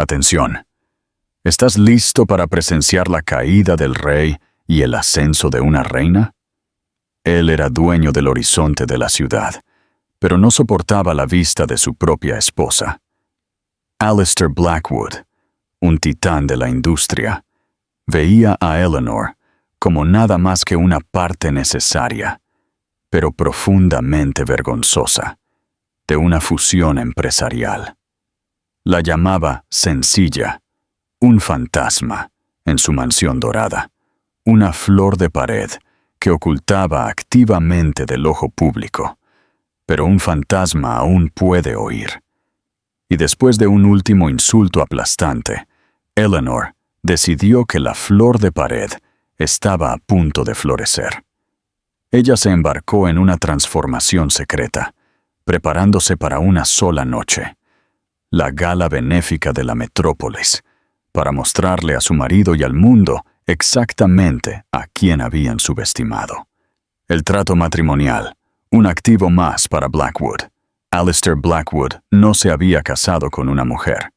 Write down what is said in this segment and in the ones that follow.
Atención. ¿Estás listo para presenciar la caída del rey y el ascenso de una reina? Él era dueño del horizonte de la ciudad, pero no soportaba la vista de su propia esposa. Alistair Blackwood, un titán de la industria, veía a Eleanor como nada más que una parte necesaria, pero profundamente vergonzosa, de una fusión empresarial. La llamaba sencilla, un fantasma en su mansión dorada, una flor de pared que ocultaba activamente del ojo público, pero un fantasma aún puede oír. Y después de un último insulto aplastante, Eleanor decidió que la flor de pared estaba a punto de florecer. Ella se embarcó en una transformación secreta, preparándose para una sola noche, la gala benéfica de la metrópolis, para mostrarle a su marido y al mundo exactamente a quién habían subestimado. El trato matrimonial, un activo más para Blackwood. Alistair Blackwood no se había casado con una mujer.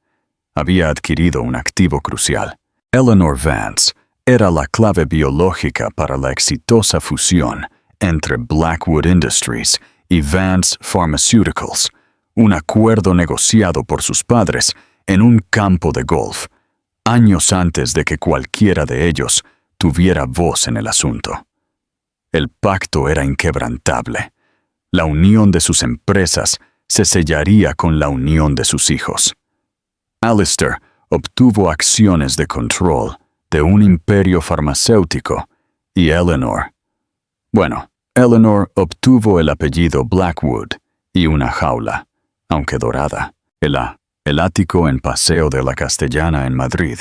Había adquirido un activo crucial. Eleanor Vance era la clave biológica para la exitosa fusión entre Blackwood Industries y Vance Pharmaceuticals, un acuerdo negociado por sus padres en un campo de golf, años antes de que cualquiera de ellos tuviera voz en el asunto. El pacto era inquebrantable. La unión de sus empresas se sellaría con la unión de sus hijos. Alistair obtuvo acciones de control de un imperio farmacéutico y Eleanor obtuvo el apellido Blackwood y una jaula, aunque dorada. El ático en Paseo de la Castellana en Madrid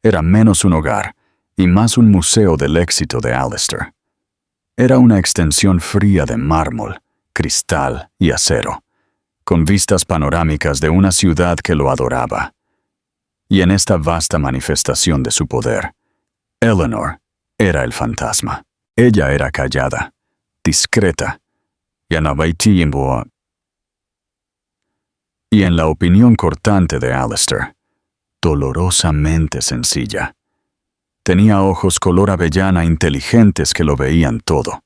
era menos un hogar y más un museo del éxito de Alistair. Era una extensión fría de mármol, cristal y acero, con vistas panorámicas de una ciudad que lo adoraba. Y en esta vasta manifestación de su poder, Eleanor era el fantasma. Ella era callada, discreta, y en la opinión cortante de Alistair, dolorosamente sencilla. Tenía ojos color avellana inteligentes que lo veían todo,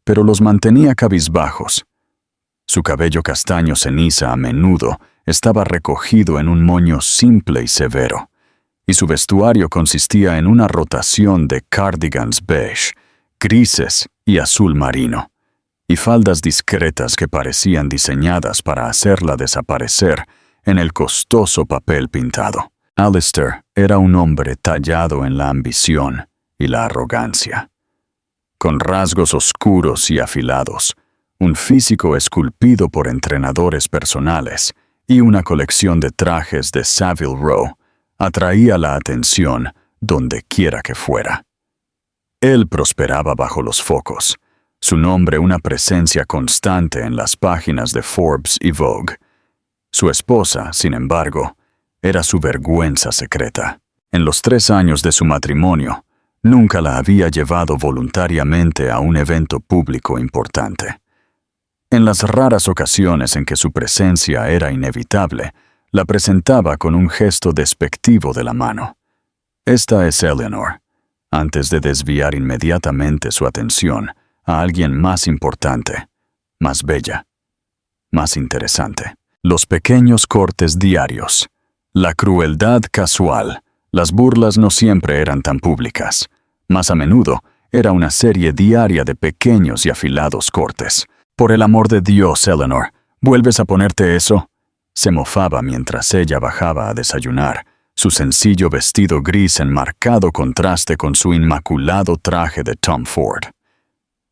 pero los mantenía cabizbajos. Su cabello castaño ceniza a menudo estaba recogido en un moño simple y severo, y su vestuario consistía en una rotación de cardigans beige, grises y azul marino, y faldas discretas que parecían diseñadas para hacerla desaparecer en el costoso papel pintado. Alistair era un hombre tallado en la ambición y la arrogancia. Con rasgos oscuros y afilados, un físico esculpido por entrenadores personales y una colección de trajes de Savile Row, atraía la atención donde quiera que fuera. Él prosperaba bajo los focos, su nombre una presencia constante en las páginas de Forbes y Vogue. Su esposa, sin embargo, era su vergüenza secreta. En los 3 años de su matrimonio, nunca la había llevado voluntariamente a un evento público importante. En las raras ocasiones en que su presencia era inevitable, la presentaba con un gesto despectivo de la mano. Esta es Eleanor, antes de desviar inmediatamente su atención a alguien más importante, más bella, más interesante. Los pequeños cortes diarios, la crueldad casual, las burlas no siempre eran tan públicas. Más a menudo, era una serie diaria de pequeños y afilados cortes. «Por el amor de Dios, Eleanor, ¿vuelves a ponerte eso?», se mofaba mientras ella bajaba a desayunar, su sencillo vestido gris en marcado contraste con su inmaculado traje de Tom Ford.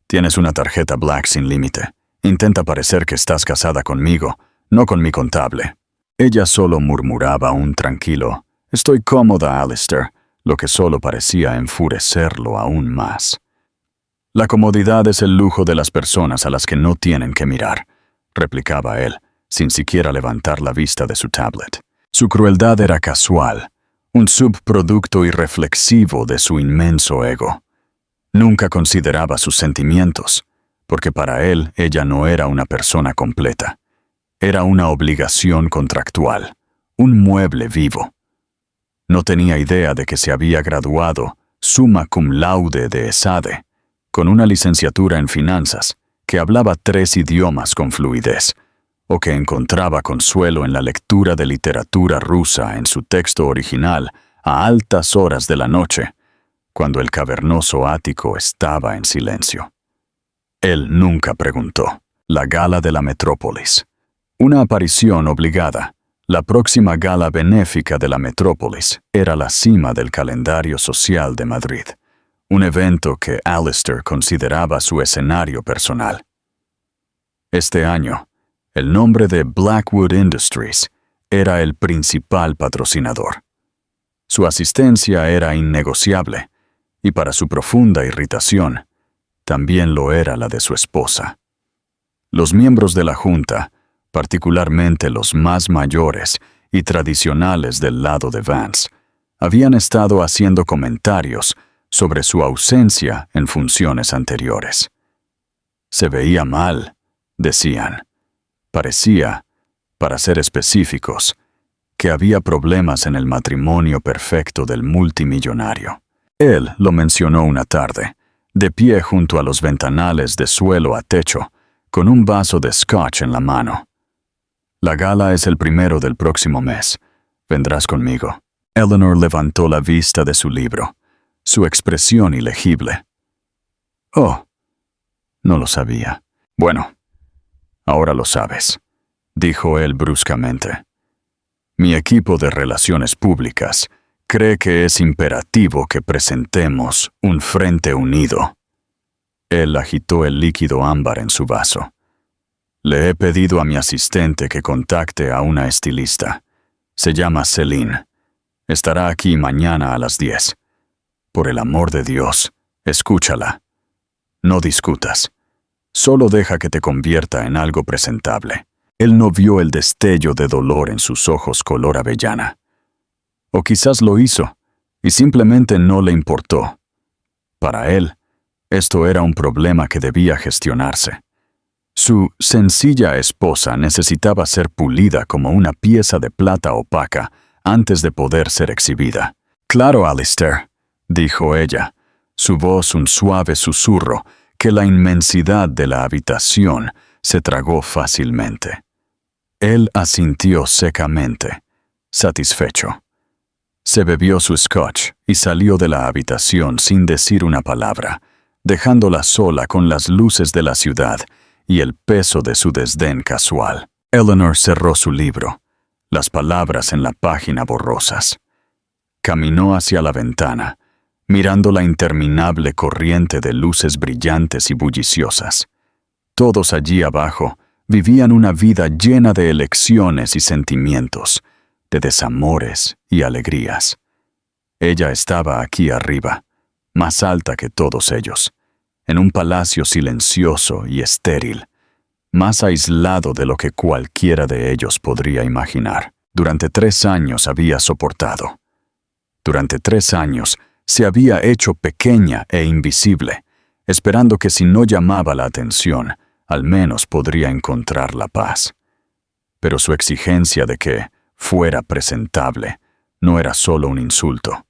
«Tienes una tarjeta Black sin límite. Intenta parecer que estás casada conmigo, no con mi contable». Ella solo murmuraba un tranquilo «Estoy cómoda, Alistair», lo que solo parecía enfurecerlo aún más. «La comodidad es el lujo de las personas a las que no tienen que mirar», replicaba él, sin siquiera levantar la vista de su tablet. Su crueldad era casual, un subproducto irreflexivo de su inmenso ego. Nunca consideraba sus sentimientos, porque para él ella no era una persona completa. Era una obligación contractual, un mueble vivo, No tenía idea de que se había graduado summa cum laude de ESADE, con una licenciatura en finanzas, que hablaba 3 idiomas con fluidez, o que encontraba consuelo en la lectura de literatura rusa en su texto original a altas horas de la noche, cuando el cavernoso ático estaba en silencio. Él nunca preguntó. La gala de la metrópolis. Una aparición obligada. La próxima gala benéfica de la metrópolis era la cima del calendario social de Madrid, un evento que Alistair consideraba su escenario personal. Este año, el nombre de Blackwood Industries era el principal patrocinador. Su asistencia era innegociable, y para su profunda irritación, también lo era la de su esposa. Los miembros de la Junta, particularmente los más mayores y tradicionales del lado de Vance, habían estado haciendo comentarios sobre su ausencia en funciones anteriores. Se veía mal, decían. Parecía, para ser específicos, que había problemas en el matrimonio perfecto del multimillonario. Él lo mencionó una tarde, de pie junto a los ventanales de suelo a techo, con un vaso de scotch en la mano. La gala es el 1 del próximo mes. ¿Vendrás conmigo? Eleanor levantó la vista de su libro, su expresión ilegible. Oh, no lo sabía. Bueno, ahora lo sabes, dijo él bruscamente. Mi equipo de relaciones públicas cree que es imperativo que presentemos un frente unido. Él agitó el líquido ámbar en su vaso. Le he pedido a mi asistente que contacte a una estilista. Se llama Celine. Estará aquí mañana a las 10. Por el amor de Dios, escúchala. No discutas. Solo deja que te convierta en algo presentable. Él no vio el destello de dolor en sus ojos color avellana. O quizás lo hizo, y simplemente no le importó. Para él, esto era un problema que debía gestionarse. Su sencilla esposa necesitaba ser pulida como una pieza de plata opaca antes de poder ser exhibida. «Claro, Alistair», dijo ella, su voz un suave susurro que la inmensidad de la habitación se tragó fácilmente. Él asintió secamente, satisfecho. Se bebió su scotch y salió de la habitación sin decir una palabra, dejándola sola con las luces de la ciudad y el peso de su desdén casual. Eleanor cerró su libro, las palabras en la página borrosas. Caminó hacia la ventana, mirando la interminable corriente de luces brillantes y bulliciosas. Todos allí abajo vivían una vida llena de elecciones y sentimientos, de desamores y alegrías. Ella estaba aquí arriba, más alta que todos ellos, en un palacio silencioso y estéril, más aislado de lo que cualquiera de ellos podría imaginar. Durante 3 años había soportado. Durante 3 años se había hecho pequeña e invisible, esperando que si no llamaba la atención, al menos podría encontrar la paz. Pero su exigencia de que fuera presentable no era solo un insulto.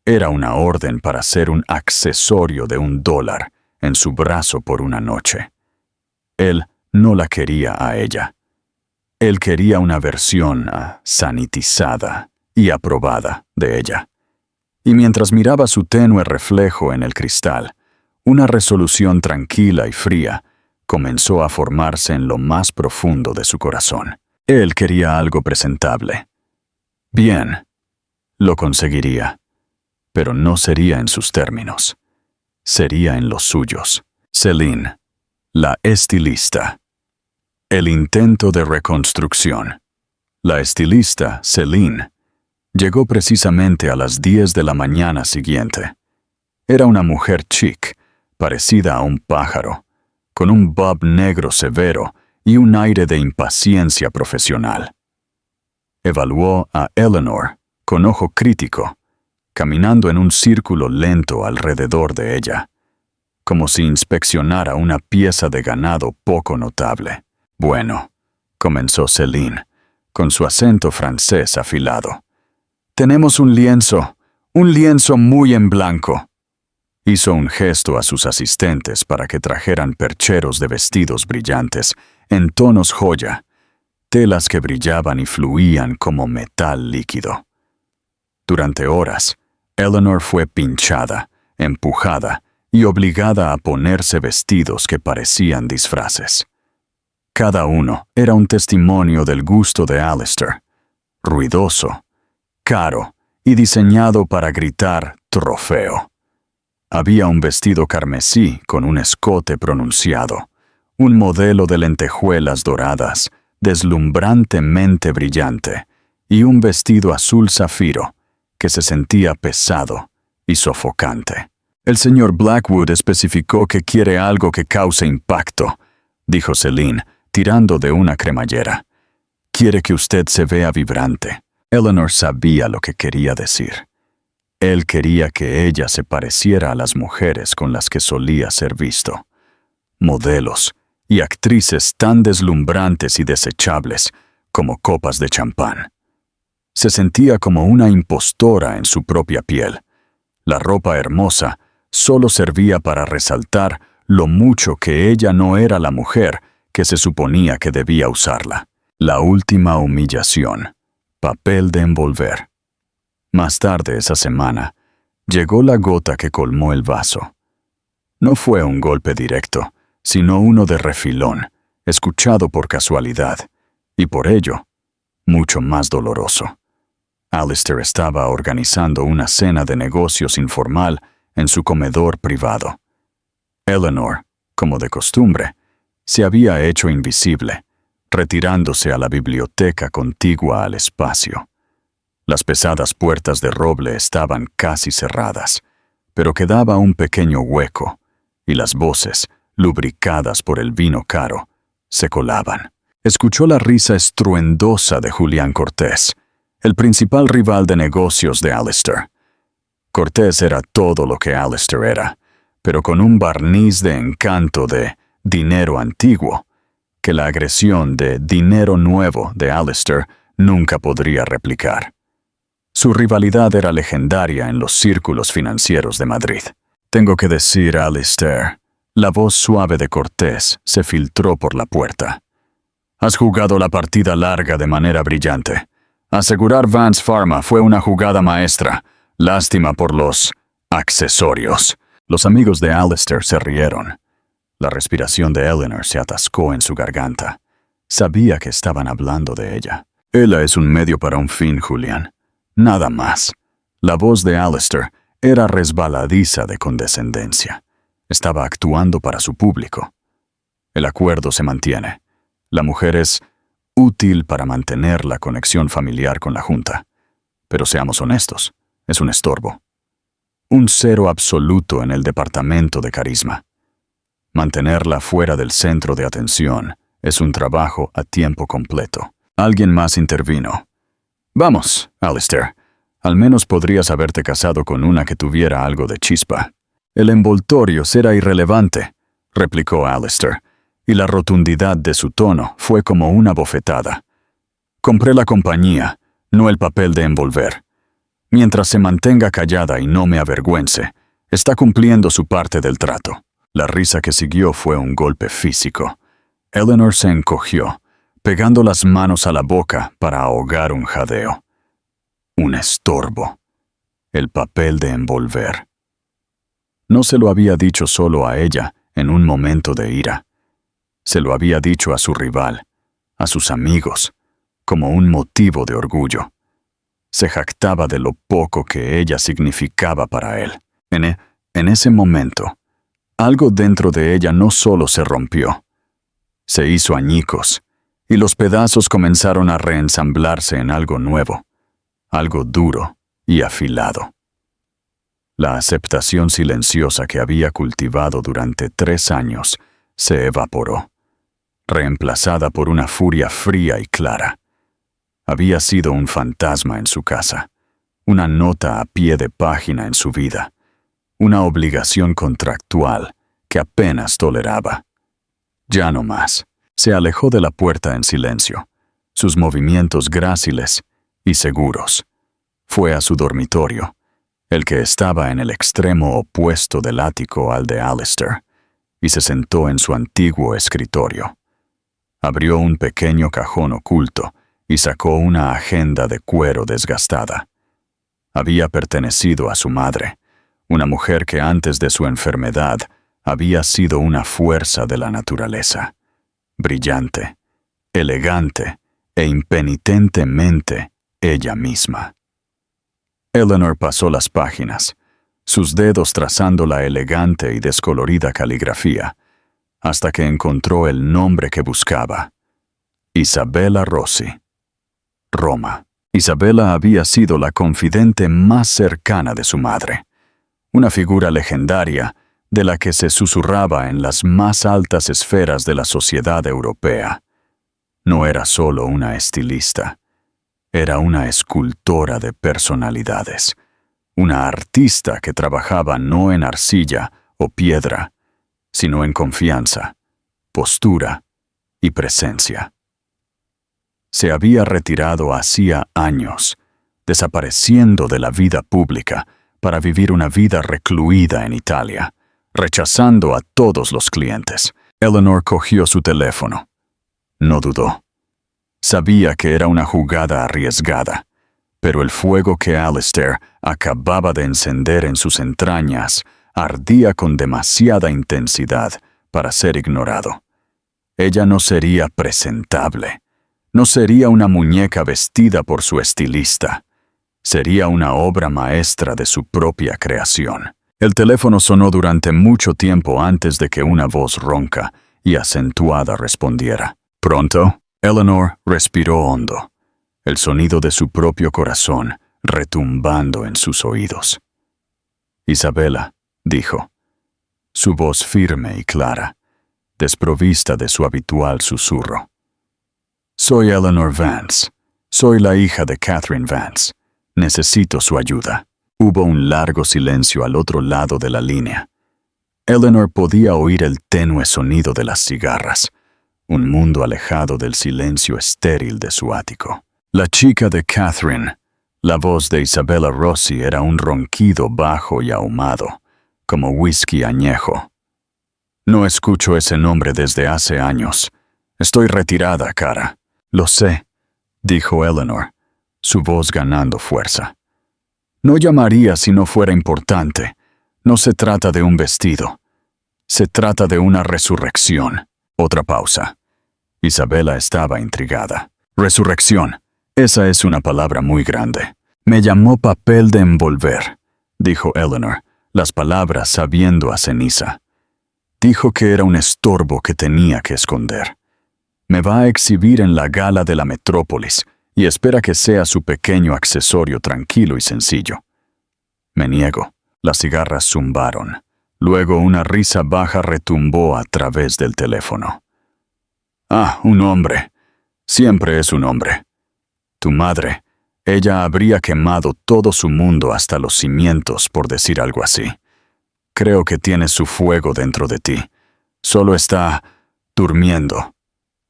Era una orden para ser un accesorio de $1 en su brazo por una noche. Él no la quería a ella. Él quería una versión sanitizada y aprobada de ella. Y mientras miraba su tenue reflejo en el cristal, una resolución tranquila y fría comenzó a formarse en lo más profundo de su corazón. Él quería algo presentable. Bien, lo conseguiría, pero no sería en sus términos. Sería en los suyos. Celine, la estilista. El intento de reconstrucción. La estilista, Celine, llegó precisamente a las 10 de la mañana siguiente. Era una mujer chic, parecida a un pájaro, con un bob negro severo y un aire de impaciencia profesional. Evaluó a Eleanor con ojo crítico, caminando en un círculo lento alrededor de ella, como si inspeccionara una pieza de ganado poco notable. «Bueno», comenzó Celine, con su acento francés afilado, Tenemos un lienzo muy en blanco. Hizo un gesto a sus asistentes para que trajeran percheros de vestidos brillantes, en tonos joya, telas que brillaban y fluían como metal líquido. Durante horas, Eleanor fue pinchada, empujada y obligada a ponerse vestidos que parecían disfraces. Cada uno era un testimonio del gusto de Alistair, ruidoso, caro y diseñado para gritar trofeo. Había un vestido carmesí con un escote pronunciado, un modelo de lentejuelas doradas, deslumbrantemente brillante, y un vestido azul zafiro que se sentía pesado y sofocante. El señor Blackwood especificó que quiere algo que cause impacto, dijo Celine, tirando de una cremallera. Quiere que usted se vea vibrante. Eleanor sabía lo que quería decir. Él quería que ella se pareciera a las mujeres con las que solía ser visto. Modelos y actrices tan deslumbrantes y desechables como copas de champán. Se sentía como una impostora en su propia piel. La ropa hermosa solo servía para resaltar lo mucho que ella no era la mujer que se suponía que debía usarla. La última humillación. Papel de envolver. Más tarde esa semana, llegó la gota que colmó el vaso. No fue un golpe directo, sino uno de refilón, escuchado por casualidad, y por ello, mucho más doloroso. Alistair estaba organizando una cena de negocios informal en su comedor privado. Eleanor, como de costumbre, se había hecho invisible, retirándose a la biblioteca contigua al espacio. Las pesadas puertas de roble estaban casi cerradas, pero quedaba un pequeño hueco, y las voces, lubricadas por el vino caro, se colaban. Escuchó la risa estruendosa de Julián Cortés, el principal rival de negocios de Alistair. Cortés era todo lo que Alistair era, pero con un barniz de encanto de dinero antiguo, que la agresión de dinero nuevo de Alistair nunca podría replicar. Su rivalidad era legendaria en los círculos financieros de Madrid. Tengo que decir, Alistair, la voz suave de Cortés se filtró por la puerta. Has jugado la partida larga de manera brillante. Asegurar Vance Pharma fue una jugada maestra. Lástima por los accesorios. Los amigos de Alistair se rieron. La respiración de Eleanor se atascó en su garganta. Sabía que estaban hablando de ella. Ella es un medio para un fin, Julián. Nada más. La voz de Alistair era resbaladiza de condescendencia. Estaba actuando para su público. El acuerdo se mantiene. La mujer es útil para mantener la conexión familiar con la Junta. Pero seamos honestos, es un estorbo. Un cero absoluto en el departamento de carisma. Mantenerla fuera del centro de atención es un trabajo a tiempo completo. Alguien más intervino. Vamos, Alistair. Al menos podrías haberte casado con una que tuviera algo de chispa. El envoltorio será irrelevante, replicó Alistair, y la rotundidad de su tono fue como una bofetada. Compré la compañía, no el papel de envolver. Mientras se mantenga callada y no me avergüence, está cumpliendo su parte del trato. La risa que siguió fue un golpe físico. Eleanor se encogió, pegando las manos a la boca para ahogar un jadeo. Un estorbo. El papel de envolver. No se lo había dicho solo a ella en un momento de ira. Se lo había dicho a su rival, a sus amigos, como un motivo de orgullo. Se jactaba de lo poco que ella significaba para él. En ese momento, algo dentro de ella no solo se rompió, se hizo añicos, y los pedazos comenzaron a reensamblarse en algo nuevo, algo duro y afilado. La aceptación silenciosa que había cultivado durante 3 años se evaporó, reemplazada por una furia fría y clara. Había sido un fantasma en su casa, una nota a pie de página en su vida, una obligación contractual que apenas toleraba. Ya no más. Se alejó de la puerta en silencio, sus movimientos gráciles y seguros. Fue a su dormitorio, el que estaba en el extremo opuesto del ático al de Alistair, y se sentó en su antiguo escritorio. Abrió un pequeño cajón oculto y sacó una agenda de cuero desgastada. Había pertenecido a su madre, una mujer que antes de su enfermedad había sido una fuerza de la naturaleza, brillante, elegante e impenitentemente ella misma. Eleanor pasó las páginas, sus dedos trazando la elegante y descolorida caligrafía, hasta que encontró el nombre que buscaba: Isabella Rossi. Roma. Isabella había sido la confidente más cercana de su madre, una figura legendaria de la que se susurraba en las más altas esferas de la sociedad europea. No era solo una estilista, era una escultora de personalidades, una artista que trabajaba no en arcilla o piedra, sino en confianza, postura y presencia. Se había retirado hacía años, desapareciendo de la vida pública para vivir una vida recluida en Italia, rechazando a todos los clientes. Eleanor cogió su teléfono. No dudó. Sabía que era una jugada arriesgada, pero el fuego que Alistair acababa de encender en sus entrañas ardía con demasiada intensidad para ser ignorado. Ella no sería presentable. No sería una muñeca vestida por su estilista. Sería una obra maestra de su propia creación. El teléfono sonó durante mucho tiempo antes de que una voz ronca y acentuada respondiera. Pronto, Eleanor respiró hondo, el sonido de su propio corazón retumbando en sus oídos. Isabella, dijo, su voz firme y clara, desprovista de su habitual susurro. Soy Eleanor Vance. Soy la hija de Catherine Vance. Necesito su ayuda. Hubo un largo silencio al otro lado de la línea. Eleanor podía oír el tenue sonido de las cigarras, un mundo alejado del silencio estéril de su ático. La chica de Catherine, la voz de Isabella Rossi, era un ronquido bajo y ahumado, como whisky añejo. No escucho ese nombre desde hace años. Estoy retirada, cara. Lo sé, dijo Eleanor, su voz ganando fuerza. No llamaría si no fuera importante. No se trata de un vestido. Se trata de una resurrección. Otra pausa. Isabella estaba intrigada. Resurrección. Esa es una palabra muy grande. Me llamó papel de envolver, dijo Eleanor, las palabras sabiendo a ceniza. Dijo que era un estorbo que tenía que esconder. Me va a exhibir en la gala de la metrópolis y espera que sea su pequeño accesorio tranquilo y sencillo. Me niego. Las cigarras zumbaron. Luego una risa baja retumbó a través del teléfono. Ah, un hombre. Siempre es un hombre. Tu madre, ella habría quemado todo su mundo hasta los cimientos por decir algo así. Creo que tienes su fuego dentro de ti. Solo está durmiendo.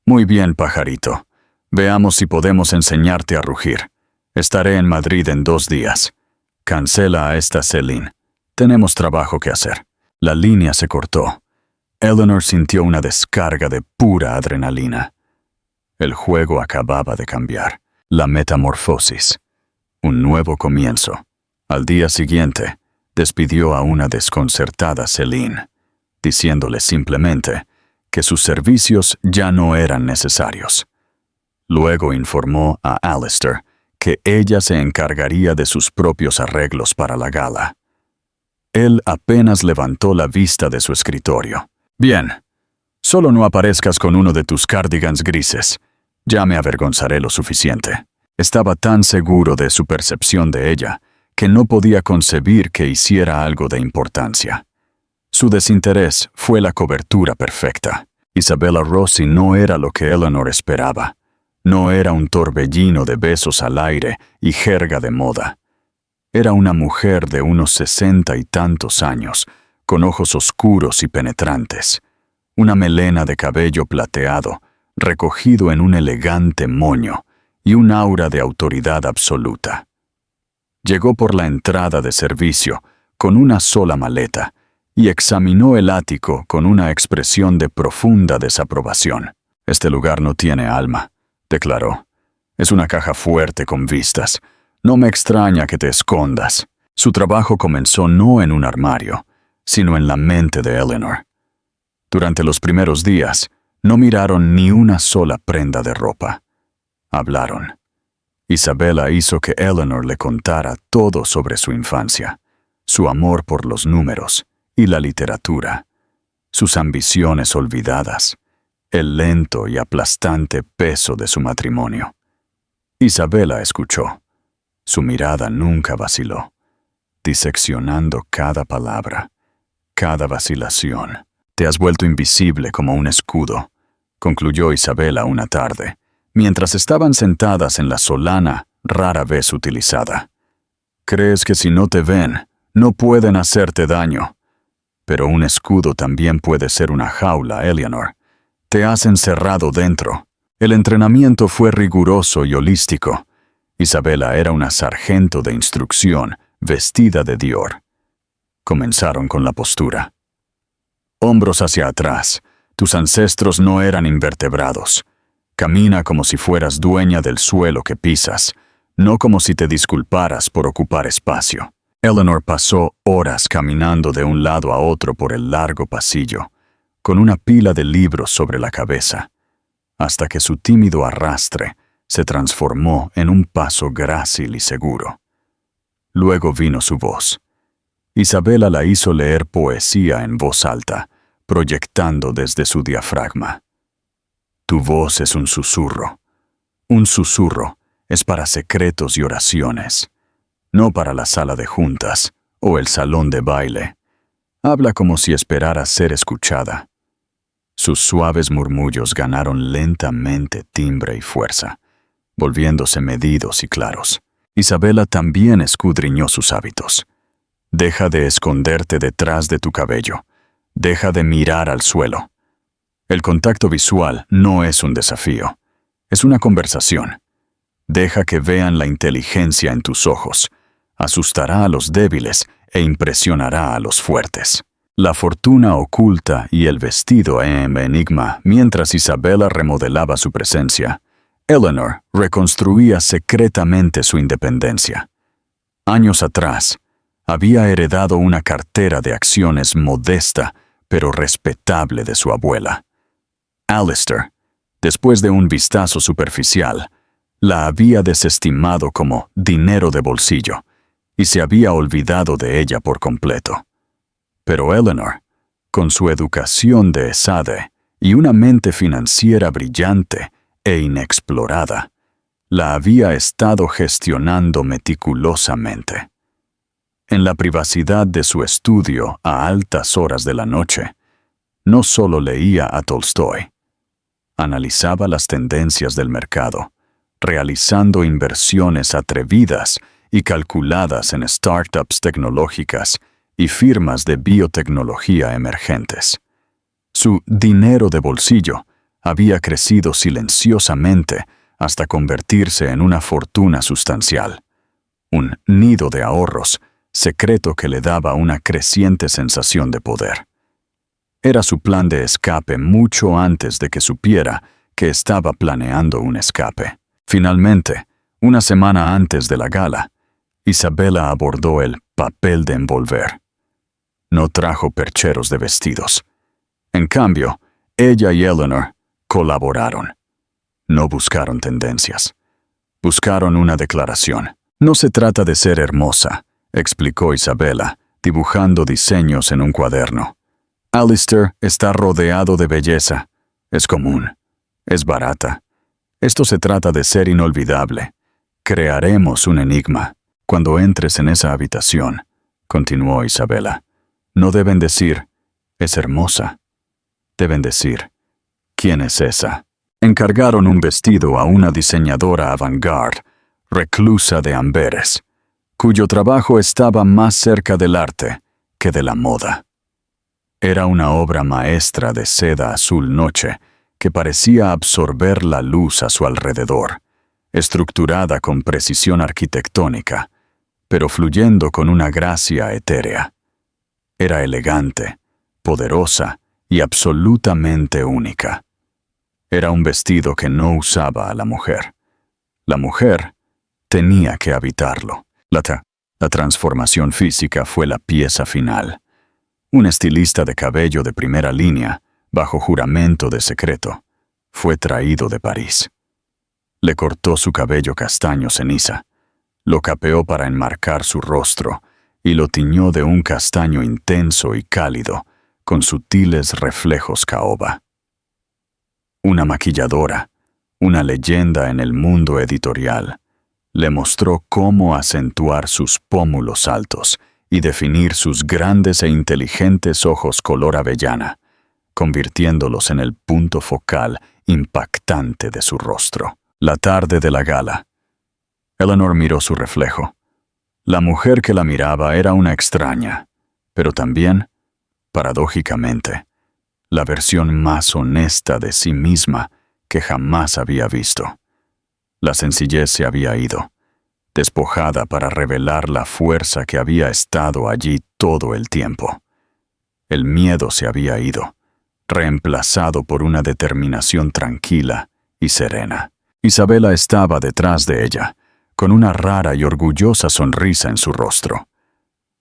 Muy bien, pajarito. Veamos si podemos enseñarte a rugir. Estaré en Madrid en 2 días. Cancela a esta Celine. Tenemos trabajo que hacer. La línea se cortó. Eleanor sintió una descarga de pura adrenalina. El juego acababa de cambiar. La metamorfosis. Un nuevo comienzo. Al día siguiente, despidió a una desconcertada Celine, diciéndole simplemente que sus servicios ya no eran necesarios. Luego informó a Alistair que ella se encargaría de sus propios arreglos para la gala. Él apenas levantó la vista de su escritorio. Bien, solo no aparezcas con uno de tus cardigans grises. Ya me avergonzaré lo suficiente. Estaba tan seguro de su percepción de ella que no podía concebir que hiciera algo de importancia. Su desinterés fue la cobertura perfecta. Isabella Rossi no era lo que Eleanor esperaba. No era un torbellino de besos al aire y jerga de moda. Era una mujer de unos 60 y tantos años, con ojos oscuros y penetrantes, una melena de cabello plateado, recogido en un elegante moño, y un aura de autoridad absoluta. Llegó por la entrada de servicio, con una sola maleta, y examinó el ático con una expresión de profunda desaprobación. «Este lugar no tiene alma», declaró. «Es una caja fuerte con vistas. No me extraña que te escondas». Su trabajo comenzó no en un armario, sino en la mente de Eleanor. Durante los primeros días, no miraron ni una sola prenda de ropa. Hablaron. Isabella hizo que Eleanor le contara todo sobre su infancia, su amor por los números y la literatura, sus ambiciones olvidadas, el lento y aplastante peso de su matrimonio. Isabella escuchó. Su mirada nunca vaciló, diseccionando cada palabra, cada vacilación. «Te has vuelto invisible como un escudo», concluyó Isabella una tarde, mientras estaban sentadas en la solana rara vez utilizada. «Crees que si no te ven, no pueden hacerte daño. Pero un escudo también puede ser una jaula, Eleanor. Te has encerrado dentro». El entrenamiento fue riguroso y holístico. Isabella era una sargento de instrucción vestida de Dior. Comenzaron con la postura. «Hombros hacia atrás. Tus ancestros no eran invertebrados. Camina como si fueras dueña del suelo que pisas, no como si te disculparas por ocupar espacio». Eleanor pasó horas caminando de un lado a otro por el largo pasillo, con una pila de libros sobre la cabeza, hasta que su tímido arrastre se transformó en un paso grácil y seguro. Luego vino su voz. Isabella la hizo leer poesía en voz alta, proyectando desde su diafragma. «Tu voz es un susurro. Un susurro es para secretos y oraciones, no para la sala de juntas o el salón de baile. Habla como si esperaras ser escuchada». Sus suaves murmullos ganaron lentamente timbre y fuerza, volviéndose medidos y claros. Isabella también escudriñó sus hábitos. «Deja de esconderte detrás de tu cabello. Deja de mirar al suelo. El contacto visual no es un desafío, es una conversación. Deja que vean la inteligencia en tus ojos. Asustará a los débiles e impresionará a los fuertes». La fortuna oculta y el vestido en enigma mientras Isabella remodelaba su presencia. Eleanor reconstruía secretamente su independencia. Años atrás, había heredado una cartera de acciones modesta pero respetable de su abuela. Alistair, después de un vistazo superficial, la había desestimado como dinero de bolsillo y se había olvidado de ella por completo. Pero Eleanor, con su educación de ESADE y una mente financiera brillante e inexplorada, la había estado gestionando meticulosamente. En la privacidad de su estudio a altas horas de la noche, no solo leía a Tolstoy, analizaba las tendencias del mercado, realizando inversiones atrevidas y calculadas en startups tecnológicas y firmas de biotecnología emergentes. Su dinero de bolsillo había crecido silenciosamente hasta convertirse en una fortuna sustancial, un nido de ahorros secreto que le daba una creciente sensación de poder. Era su plan de escape mucho antes de que supiera que estaba planeando un escape. Finalmente, una semana antes de la gala, Isabella abordó el papel de envolver. No trajo percheros de vestidos. En cambio, ella y Eleanor colaboraron. No buscaron tendencias. Buscaron una declaración. «No se trata de ser hermosa», explicó Isabella, dibujando diseños en un cuaderno. «Alistair está rodeado de belleza. Es común. Es barata. Esto se trata de ser inolvidable. Crearemos un enigma. Cuando entres en esa habitación», continuó Isabella, «no deben decir, es hermosa. Deben decir, ¿quién es esa?». Encargaron un vestido a una diseñadora avant-garde, reclusa de Amberes, cuyo trabajo estaba más cerca del arte que de la moda. Era una obra maestra de seda azul noche que parecía absorber la luz a su alrededor, estructurada con precisión arquitectónica, pero fluyendo con una gracia etérea. Era elegante, poderosa y absolutamente única. Era un vestido que no usaba a la mujer. La mujer tenía que habitarlo. La transformación física fue la pieza final. Un estilista de cabello de primera línea, bajo juramento de secreto, fue traído de París. Le cortó su cabello castaño ceniza, lo capeó para enmarcar su rostro y lo tiñó de un castaño intenso y cálido, con sutiles reflejos caoba. Una maquilladora, una leyenda en el mundo editorial, le mostró cómo acentuar sus pómulos altos y definir sus grandes e inteligentes ojos color avellana, convirtiéndolos en el punto focal impactante de su rostro. La tarde de la gala. Eleanor miró su reflejo. La mujer que la miraba era una extraña, pero también, paradójicamente, la versión más honesta de sí misma que jamás había visto. La sencillez se había ido, despojada para revelar la fuerza que había estado allí todo el tiempo. El miedo se había ido, reemplazado por una determinación tranquila y serena. Isabela estaba detrás de ella, con una rara y orgullosa sonrisa en su rostro.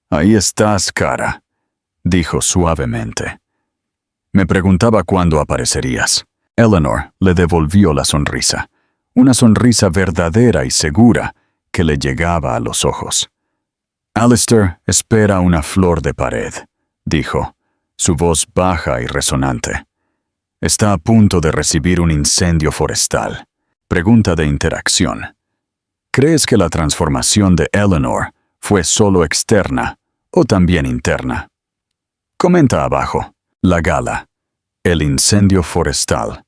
«Ahí estás, cara», dijo suavemente. «Me preguntaba cuándo aparecerías». Eleanor le devolvió la sonrisa, una sonrisa verdadera y segura que le llegaba a los ojos. «Alistair espera una flor de pared», dijo, su voz baja y resonante. «Está a punto de recibir un incendio forestal». Pregunta de interacción. ¿Crees que la transformación de Eleanor fue solo externa o también interna? Comenta abajo. La gala. El incendio forestal.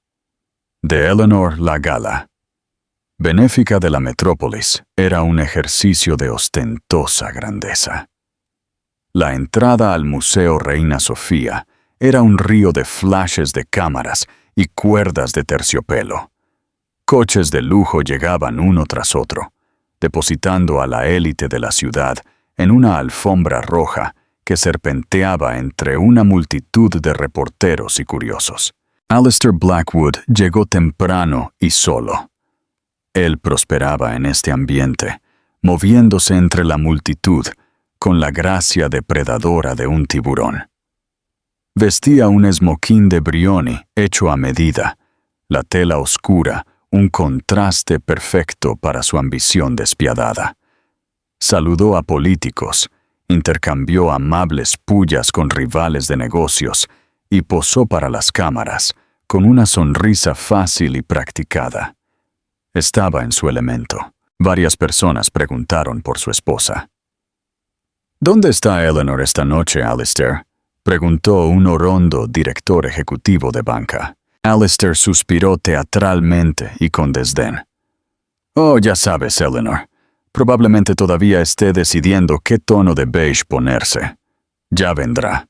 De Eleanor la gala. Benéfica de la metrópolis, era un ejercicio de ostentosa grandeza. La entrada al Museo Reina Sofía era un río de flashes de cámaras y cuerdas de terciopelo. Coches de lujo llegaban uno tras otro, depositando a la élite de la ciudad en una alfombra roja que serpenteaba entre una multitud de reporteros y curiosos. Alistair Blackwood llegó temprano y solo. Él prosperaba en este ambiente, moviéndose entre la multitud con la gracia depredadora de un tiburón. Vestía un esmoquín de Brioni hecho a medida, la tela oscura, un contraste perfecto para su ambición despiadada. Saludó a políticos, intercambió amables pullas con rivales de negocios y posó para las cámaras con una sonrisa fácil y practicada. Estaba en su elemento. Varias personas preguntaron por su esposa. «¿Dónde está Eleanor esta noche, Alistair?», preguntó un orondo director ejecutivo de banca. Alistair suspiró teatralmente y con desdén. «Oh, ya sabes, Eleanor. Probablemente todavía esté decidiendo qué tono de beige ponerse. Ya vendrá.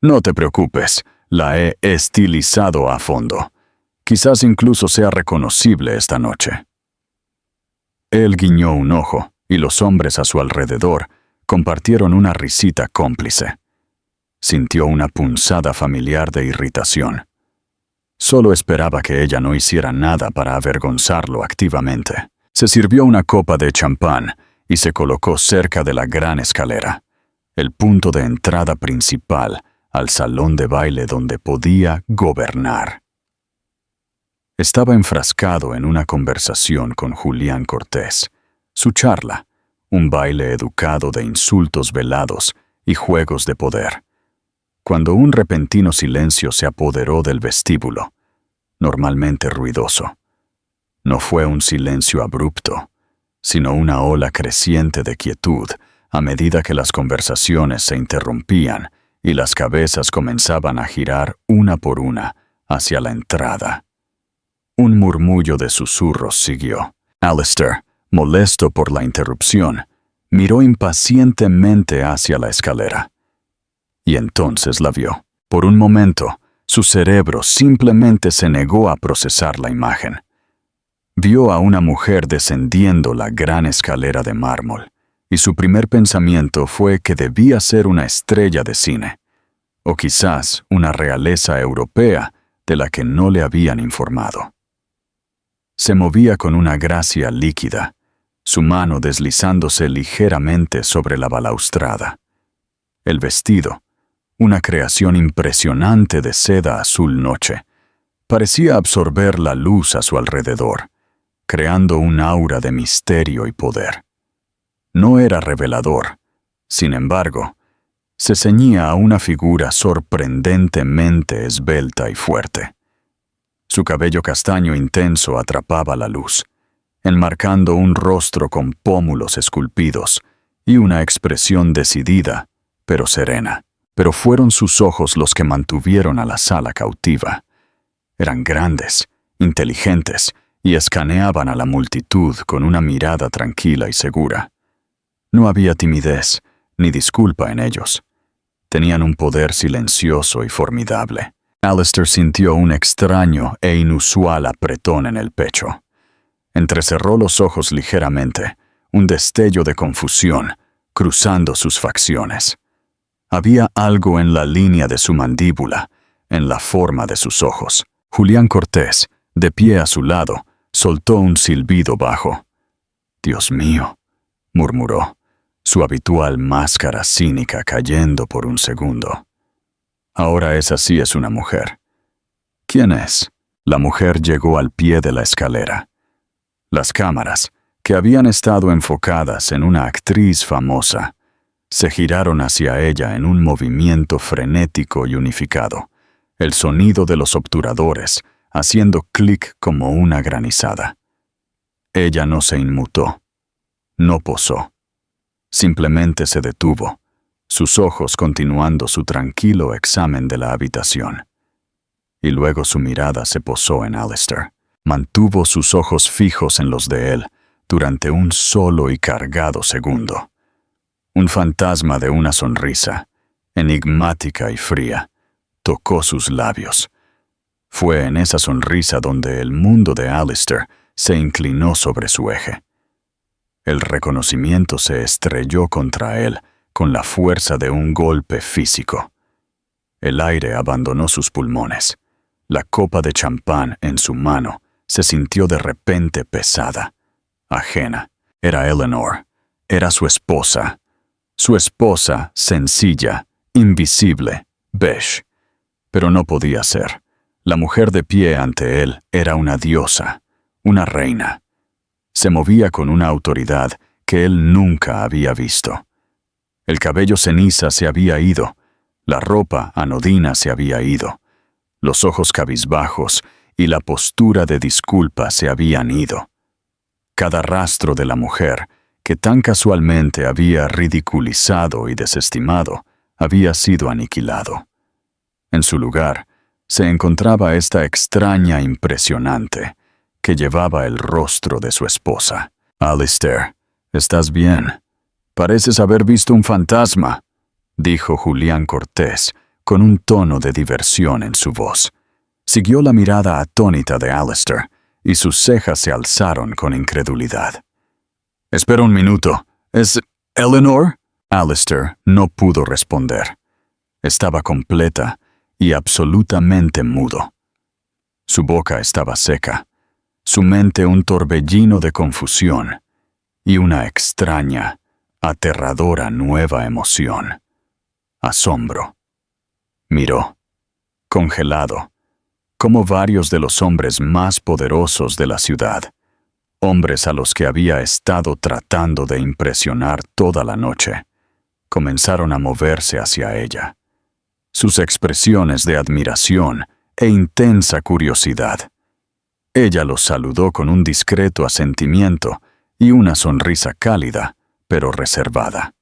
No te preocupes, la he estilizado a fondo. Quizás incluso sea reconocible esta noche». Él guiñó un ojo, y los hombres a su alrededor compartieron una risita cómplice. Sintió una punzada familiar de irritación. Solo esperaba que ella no hiciera nada para avergonzarlo activamente. Se sirvió una copa de champán y se colocó cerca de la gran escalera, el punto de entrada principal al salón de baile donde podía gobernar. Estaba enfrascado en una conversación con Julián Cortés. Su charla, un baile educado de insultos velados y juegos de poder. Cuando un repentino silencio se apoderó del vestíbulo, normalmente ruidoso. No fue un silencio abrupto, sino una ola creciente de quietud a medida que las conversaciones se interrumpían y las cabezas comenzaban a girar una por una hacia la entrada. Un murmullo de susurros siguió. Alistair, molesto por la interrupción, miró impacientemente hacia la escalera. Y entonces la vio. Por un momento, su cerebro simplemente se negó a procesar la imagen. Vio a una mujer descendiendo la gran escalera de mármol, y su primer pensamiento fue que debía ser una estrella de cine, o quizás una realeza europea de la que no le habían informado. Se movía con una gracia líquida, su mano deslizándose ligeramente sobre la balaustrada. El vestido, una creación impresionante de seda azul noche, parecía absorber la luz a su alrededor, creando un aura de misterio y poder. No era revelador, sin embargo, se ceñía a una figura sorprendentemente esbelta y fuerte. Su cabello castaño intenso atrapaba la luz, enmarcando un rostro con pómulos esculpidos y una expresión decidida, pero serena. Pero fueron sus ojos los que mantuvieron a la sala cautiva. Eran grandes, inteligentes, y escaneaban a la multitud con una mirada tranquila y segura. No había timidez ni disculpa en ellos. Tenían un poder silencioso y formidable. Alistair sintió un extraño e inusual apretón en el pecho. Entrecerró los ojos ligeramente, un destello de confusión cruzando sus facciones. Había algo en la línea de su mandíbula, en la forma de sus ojos. Julián Cortés, de pie a su lado, soltó un silbido bajo. «Dios mío», murmuró, su habitual máscara cínica cayendo por un segundo. «Ahora esa sí es una mujer». «¿Quién es?» La mujer llegó al pie de la escalera. Las cámaras, que habían estado enfocadas en una actriz famosa, se giraron hacia ella en un movimiento frenético y unificado, el sonido de los obturadores haciendo clic como una granizada. Ella no se inmutó, no posó. Simplemente se detuvo, sus ojos continuando su tranquilo examen de la habitación. Y luego su mirada se posó en Alistair. Mantuvo sus ojos fijos en los de él durante un solo y cargado segundo. Un fantasma de una sonrisa, enigmática y fría, tocó sus labios. Fue en esa sonrisa donde el mundo de Alistair se inclinó sobre su eje. El reconocimiento se estrelló contra él con la fuerza de un golpe físico. El aire abandonó sus pulmones. La copa de champán en su mano se sintió de repente pesada, ajena. Era Eleanor, era su esposa sencilla, invisible, beige. Pero no podía ser. La mujer de pie ante él era una diosa, una reina. Se movía con una autoridad que él nunca había visto. El cabello ceniza se había ido, la ropa anodina se había ido, los ojos cabizbajos y la postura de disculpa se habían ido. Cada rastro de la mujer, que tan casualmente había ridiculizado y desestimado, había sido aniquilado. En su lugar, se encontraba esta extraña impresionante, que llevaba el rostro de su esposa. «Alistair, ¿estás bien? Pareces haber visto un fantasma», dijo Julián Cortés, con un tono de diversión en su voz. Siguió la mirada atónita de Alistair, y sus cejas se alzaron con incredulidad. «Espera un minuto. ¿Es Eleanor?» Alistair no pudo responder. Estaba completa y absolutamente mudo. Su boca estaba seca, su mente un torbellino de confusión y una extraña, aterradora nueva emoción. Asombro. Miró, congelado, como varios de los hombres más poderosos de la ciudad, hombres a los que había estado tratando de impresionar toda la noche, comenzaron a moverse hacia ella. Sus expresiones de admiración e intensa curiosidad. Ella los saludó con un discreto asentimiento y una sonrisa cálida, pero reservada.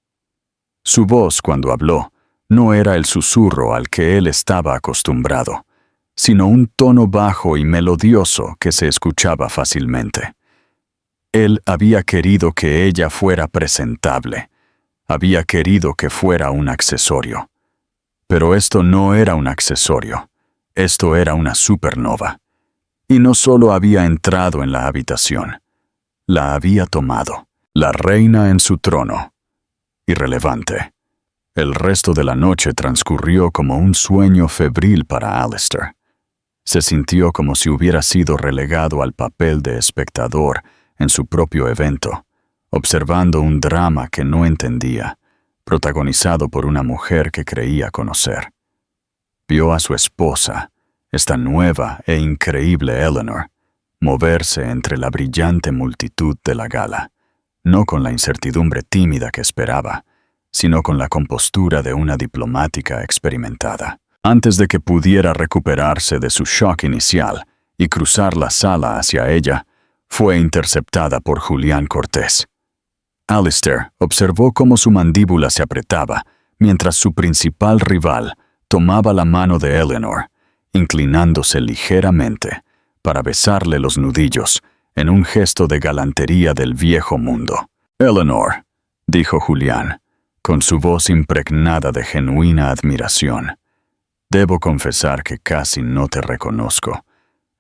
Su voz, cuando habló, no era el susurro al que él estaba acostumbrado, sino un tono bajo y melodioso que se escuchaba fácilmente. Él había querido que ella fuera presentable, había querido que fuera un accesorio. Pero esto no era un accesorio, esto era una supernova. Y no solo había entrado en la habitación, la había tomado. La reina en su trono, irrelevante. El resto de la noche transcurrió como un sueño febril para Alistair. Se sintió como si hubiera sido relegado al papel de espectador en su propio evento, observando un drama que no entendía, protagonizado por una mujer que creía conocer. Vio a su esposa, esta nueva e increíble Eleanor, moverse entre la brillante multitud de la gala, no con la incertidumbre tímida que esperaba, sino con la compostura de una diplomática experimentada. Antes de que pudiera recuperarse de su shock inicial y cruzar la sala hacia ella, fue interceptada por Julián Cortés. Alistair observó cómo su mandíbula se apretaba mientras su principal rival tomaba la mano de Eleanor, inclinándose ligeramente para besarle los nudillos en un gesto de galantería del viejo mundo. «Eleanor», dijo Julián, con su voz impregnada de genuina admiración. «Debo confesar que casi no te reconozco.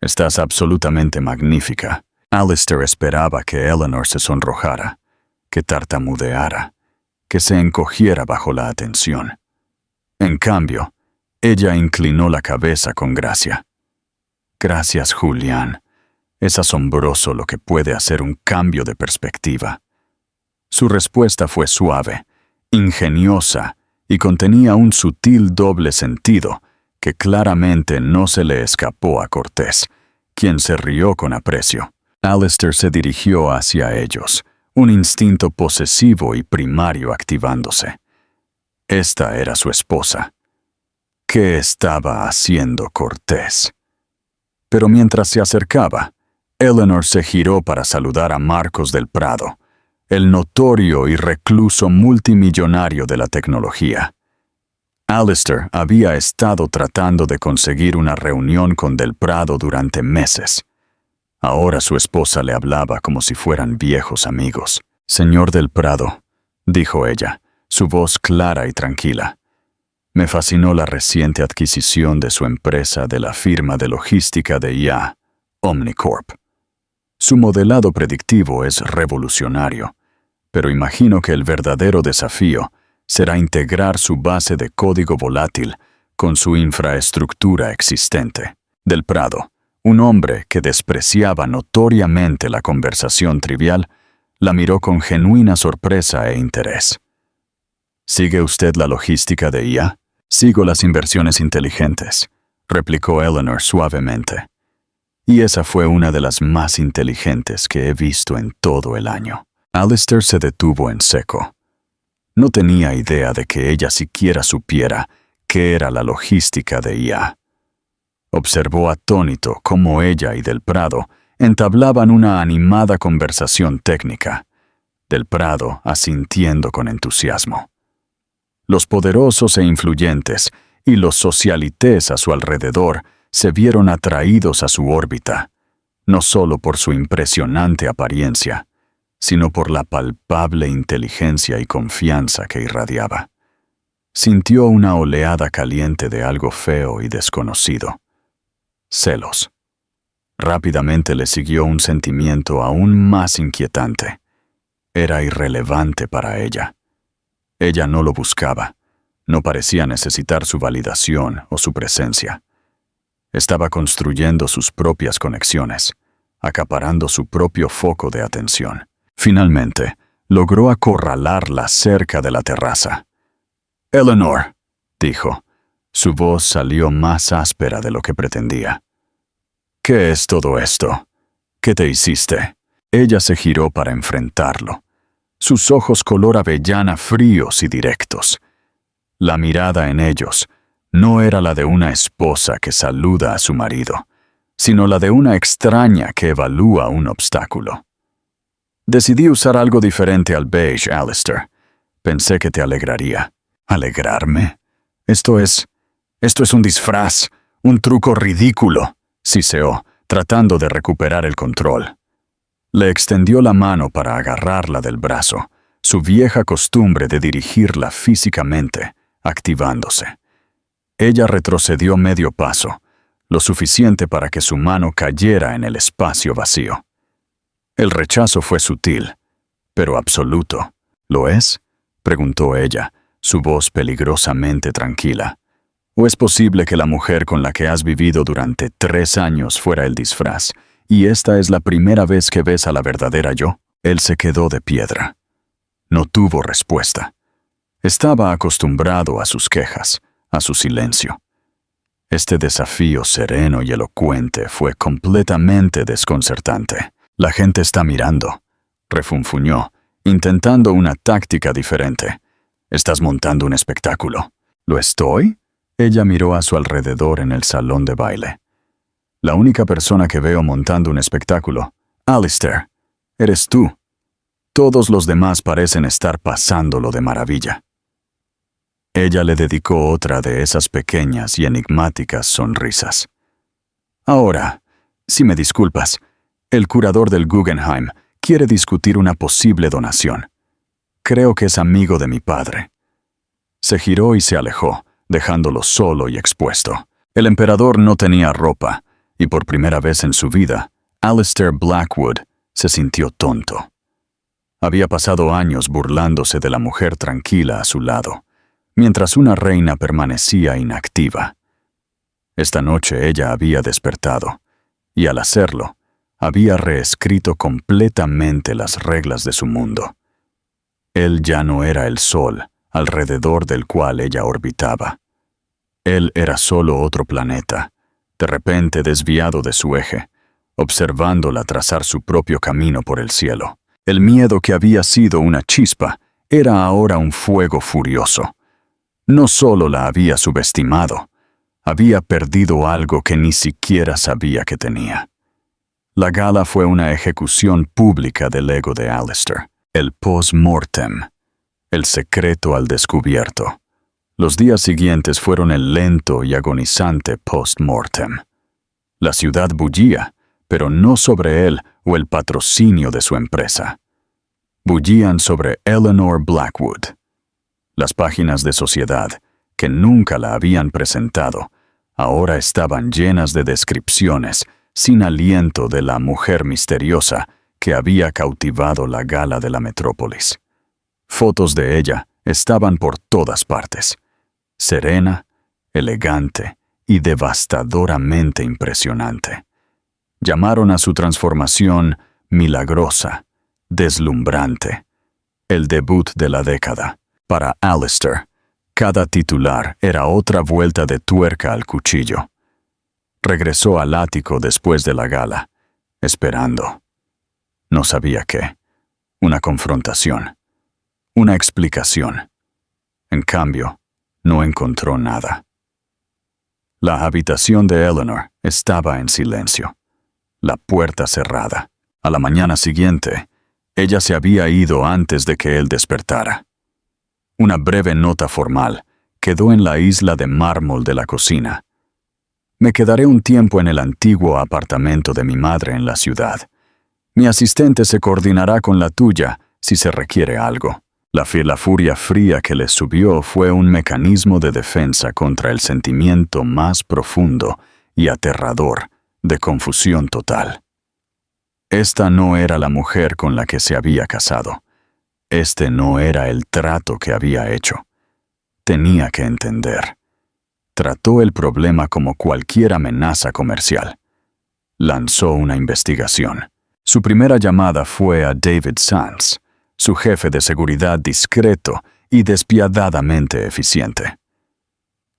Estás absolutamente magnífica». Alistair esperaba que Eleanor se sonrojara, que tartamudeara, que se encogiera bajo la atención. En cambio, ella inclinó la cabeza con gracia. «Gracias, Julián. Es asombroso lo que puede hacer un cambio de perspectiva». Su respuesta fue suave, ingeniosa y contenía un sutil doble sentido que claramente no se le escapó a Cortés, quien se rió con aprecio. Alistair se dirigió hacia ellos, un instinto posesivo y primario activándose. Esta era su esposa. ¿Qué estaba haciendo Cortés? Pero mientras se acercaba, Eleanor se giró para saludar a Marcos del Prado, el notorio y recluso multimillonario de la tecnología. Alistair había estado tratando de conseguir una reunión con Del Prado durante meses. Ahora su esposa le hablaba como si fueran viejos amigos. «Señor Del Prado», dijo ella, su voz clara y tranquila. «Me fascinó la reciente adquisición de su empresa de la firma de logística de IA, Omnicorp. Su modelado predictivo es revolucionario, pero imagino que el verdadero desafío será integrar su base de código volátil con su infraestructura existente». Del Prado, un hombre que despreciaba notoriamente la conversación trivial, la miró con genuina sorpresa e interés. «¿Sigue usted la logística de IA?» «Sigo las inversiones inteligentes», replicó Eleanor suavemente. «Y esa fue una de las más inteligentes que he visto en todo el año». Alistair se detuvo en seco. No tenía idea de que ella siquiera supiera qué era la logística de IA. Observó atónito cómo ella y Del Prado entablaban una animada conversación técnica, Del Prado asintiendo con entusiasmo. Los poderosos e influyentes y los socialités a su alrededor se vieron atraídos a su órbita, no solo por su impresionante apariencia, sino por la palpable inteligencia y confianza que irradiaba. Sintió una oleada caliente de algo feo y desconocido. Celos. Rápidamente le siguió un sentimiento aún más inquietante. Era irrelevante para ella. Ella no lo buscaba. No parecía necesitar su validación o su presencia. Estaba construyendo sus propias conexiones, acaparando su propio foco de atención. Finalmente, logró acorralarla cerca de la terraza. «Eleanor», dijo. Su voz salió más áspera de lo que pretendía. «¿Qué es todo esto? ¿Qué te hiciste?» Ella se giró para enfrentarlo. Sus ojos color avellana fríos y directos. La mirada en ellos no era la de una esposa que saluda a su marido, sino la de una extraña que evalúa un obstáculo. «Decidí usar algo diferente al beige, Alistair. Pensé que te alegraría». «¿Alegrarme? Esto es un disfraz, un truco ridículo», siseó, tratando de recuperar el control. Le extendió la mano para agarrarla del brazo, su vieja costumbre de dirigirla físicamente, activándose. Ella retrocedió medio paso, lo suficiente para que su mano cayera en el espacio vacío. El rechazo fue sutil, pero absoluto. «¿Lo es?», preguntó ella, su voz peligrosamente tranquila. ¿O es posible que la mujer con la que has vivido durante 3 años fuera el disfraz, y esta es la primera vez que ves a la verdadera yo? Él se quedó de piedra. No tuvo respuesta. Estaba acostumbrado a sus quejas, a su silencio. Este desafío sereno y elocuente fue completamente desconcertante. La gente está mirando, refunfuñó, intentando una táctica diferente. Estás montando un espectáculo. ¿Lo estoy? Ella miró a su alrededor en el salón de baile. La única persona que veo montando un espectáculo, Alistair, eres tú. Todos los demás parecen estar pasándolo de maravilla. Ella le dedicó otra de esas pequeñas y enigmáticas sonrisas. Ahora, si me disculpas, el curador del Guggenheim quiere discutir una posible donación. Creo que es amigo de mi padre. Se giró y se alejó, dejándolo solo y expuesto. El emperador no tenía ropa, y por primera vez en su vida, Alistair Blackwood se sintió tonto. Había pasado años burlándose de la mujer tranquila a su lado, mientras una reina permanecía inactiva. Esta noche ella había despertado, y al hacerlo, había reescrito completamente las reglas de su mundo. Él ya no era el sol alrededor del cual ella orbitaba. Él era solo otro planeta, de repente desviado de su eje, observándola trazar su propio camino por el cielo. El miedo que había sido una chispa era ahora un fuego furioso. No solo la había subestimado, había perdido algo que ni siquiera sabía que tenía. La gala fue una ejecución pública del ego de Alistair, el post-mortem, el secreto al descubierto. Los días siguientes fueron el lento y agonizante post-mortem. La ciudad bullía, pero no sobre él o el patrocinio de su empresa. Bullían sobre Eleanor Blackwood. Las páginas de Sociedad, que nunca la habían presentado, ahora estaban llenas de descripciones sin aliento de la mujer misteriosa que había cautivado la gala de la metrópolis. Fotos de ella estaban por todas partes, serena, elegante y devastadoramente impresionante. Llamaron a su transformación milagrosa, deslumbrante, el debut de la década. Para Alistair, cada titular era otra vuelta de tuerca al cuchillo. Regresó al ático después de la gala, esperando. No sabía qué. Una confrontación. Una explicación. En cambio, no encontró nada. La habitación de Eleanor estaba en silencio, la puerta cerrada. A la mañana siguiente, ella se había ido antes de que él despertara. Una breve nota formal quedó en la isla de mármol de la cocina. Me quedaré un tiempo en el antiguo apartamento de mi madre en la ciudad. Mi asistente se coordinará con la tuya si se requiere algo. La furia fría que les subió fue un mecanismo de defensa contra el sentimiento más profundo y aterrador de confusión total. Esta no era la mujer con la que se había casado. Este no era el trato que había hecho. Tenía que entender. Trató el problema como cualquier amenaza comercial. Lanzó una investigación. Su primera llamada fue a David Sands, su jefe de seguridad discreto y despiadadamente eficiente.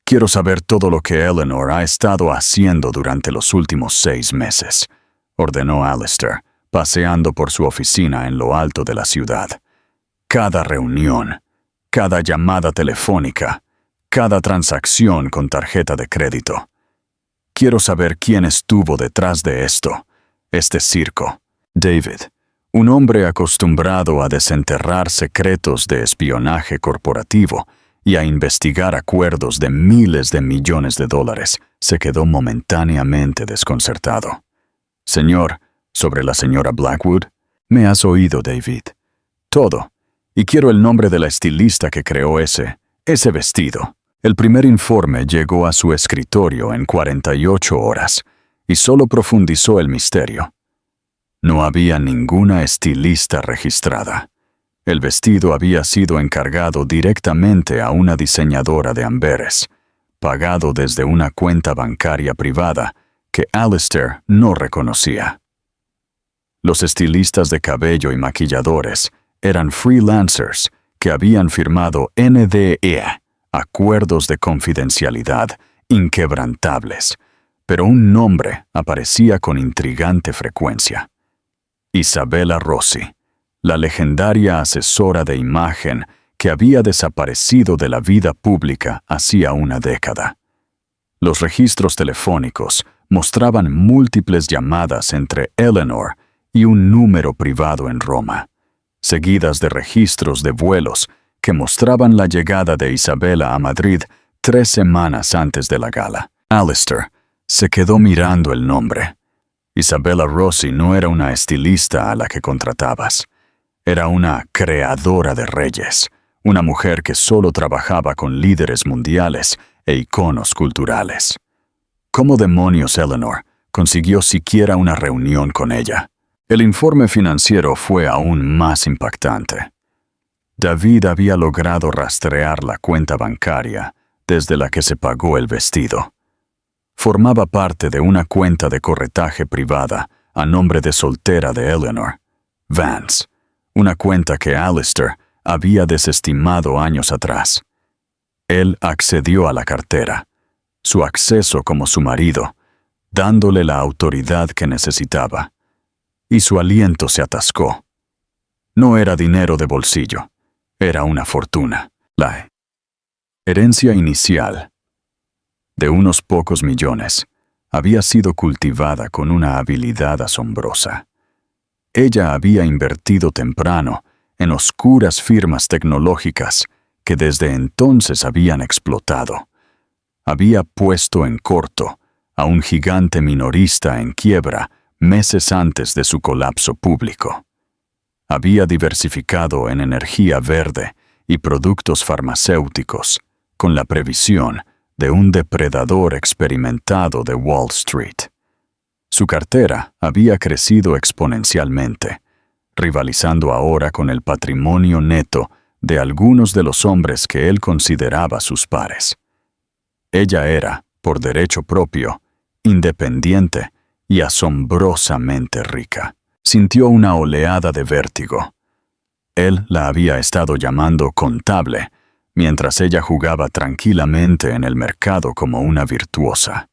Quiero saber todo lo que Eleanor ha estado haciendo durante los últimos 6 meses, ordenó Alistair, paseando por su oficina en lo alto de la ciudad. Cada reunión, cada llamada telefónica, cada transacción con tarjeta de crédito. Quiero saber quién estuvo detrás de esto, este circo. David, un hombre acostumbrado a desenterrar secretos de espionaje corporativo y a investigar acuerdos de miles de millones de dólares, se quedó momentáneamente desconcertado. Señor, sobre la señora Blackwood, me has oído, David. Todo. Y quiero el nombre de la estilista que creó ese vestido. El primer informe llegó a su escritorio en 48 horas y solo profundizó el misterio. No había ninguna estilista registrada. El vestido había sido encargado directamente a una diseñadora de Amberes, pagado desde una cuenta bancaria privada que Alistair no reconocía. Los estilistas de cabello y maquilladores eran freelancers que habían firmado NDE, acuerdos de confidencialidad inquebrantables, pero un nombre aparecía con intrigante frecuencia: Isabella Rossi, la legendaria asesora de imagen que había desaparecido de la vida pública hacía una década. Los registros telefónicos mostraban múltiples llamadas entre Eleanor y un número privado en Roma, seguidas de registros de vuelos que mostraban la llegada de Isabella a Madrid 3 semanas antes de la gala. Alistair se quedó mirando el nombre. Isabella Rossi no era una estilista a la que contratabas. Era una creadora de reyes, una mujer que solo trabajaba con líderes mundiales e iconos culturales. ¿Cómo demonios Eleanor consiguió siquiera una reunión con ella? El informe financiero fue aún más impactante. David había logrado rastrear la cuenta bancaria desde la que se pagó el vestido. Formaba parte de una cuenta de corretaje privada a nombre de soltera de Eleanor, Vance, una cuenta que Alistair había desestimado años atrás. Él accedió a la cartera, su acceso como su marido, dándole la autoridad que necesitaba, y su aliento se atascó. No era dinero de bolsillo, era una fortuna. La herencia inicial, de unos pocos millones, había sido cultivada con una habilidad asombrosa. Ella había invertido temprano en oscuras firmas tecnológicas que desde entonces habían explotado. Había puesto en corto a un gigante minorista en quiebra meses antes de su colapso público. Había diversificado en energía verde y productos farmacéuticos con la previsión de un depredador experimentado de Wall Street. Su cartera había crecido exponencialmente, rivalizando ahora con el patrimonio neto de algunos de los hombres que él consideraba sus pares. Ella era, por derecho propio, independiente y asombrosamente rica. Sintió una oleada de vértigo. Él la había estado llamando contable, mientras ella jugaba tranquilamente en el mercado como una virtuosa.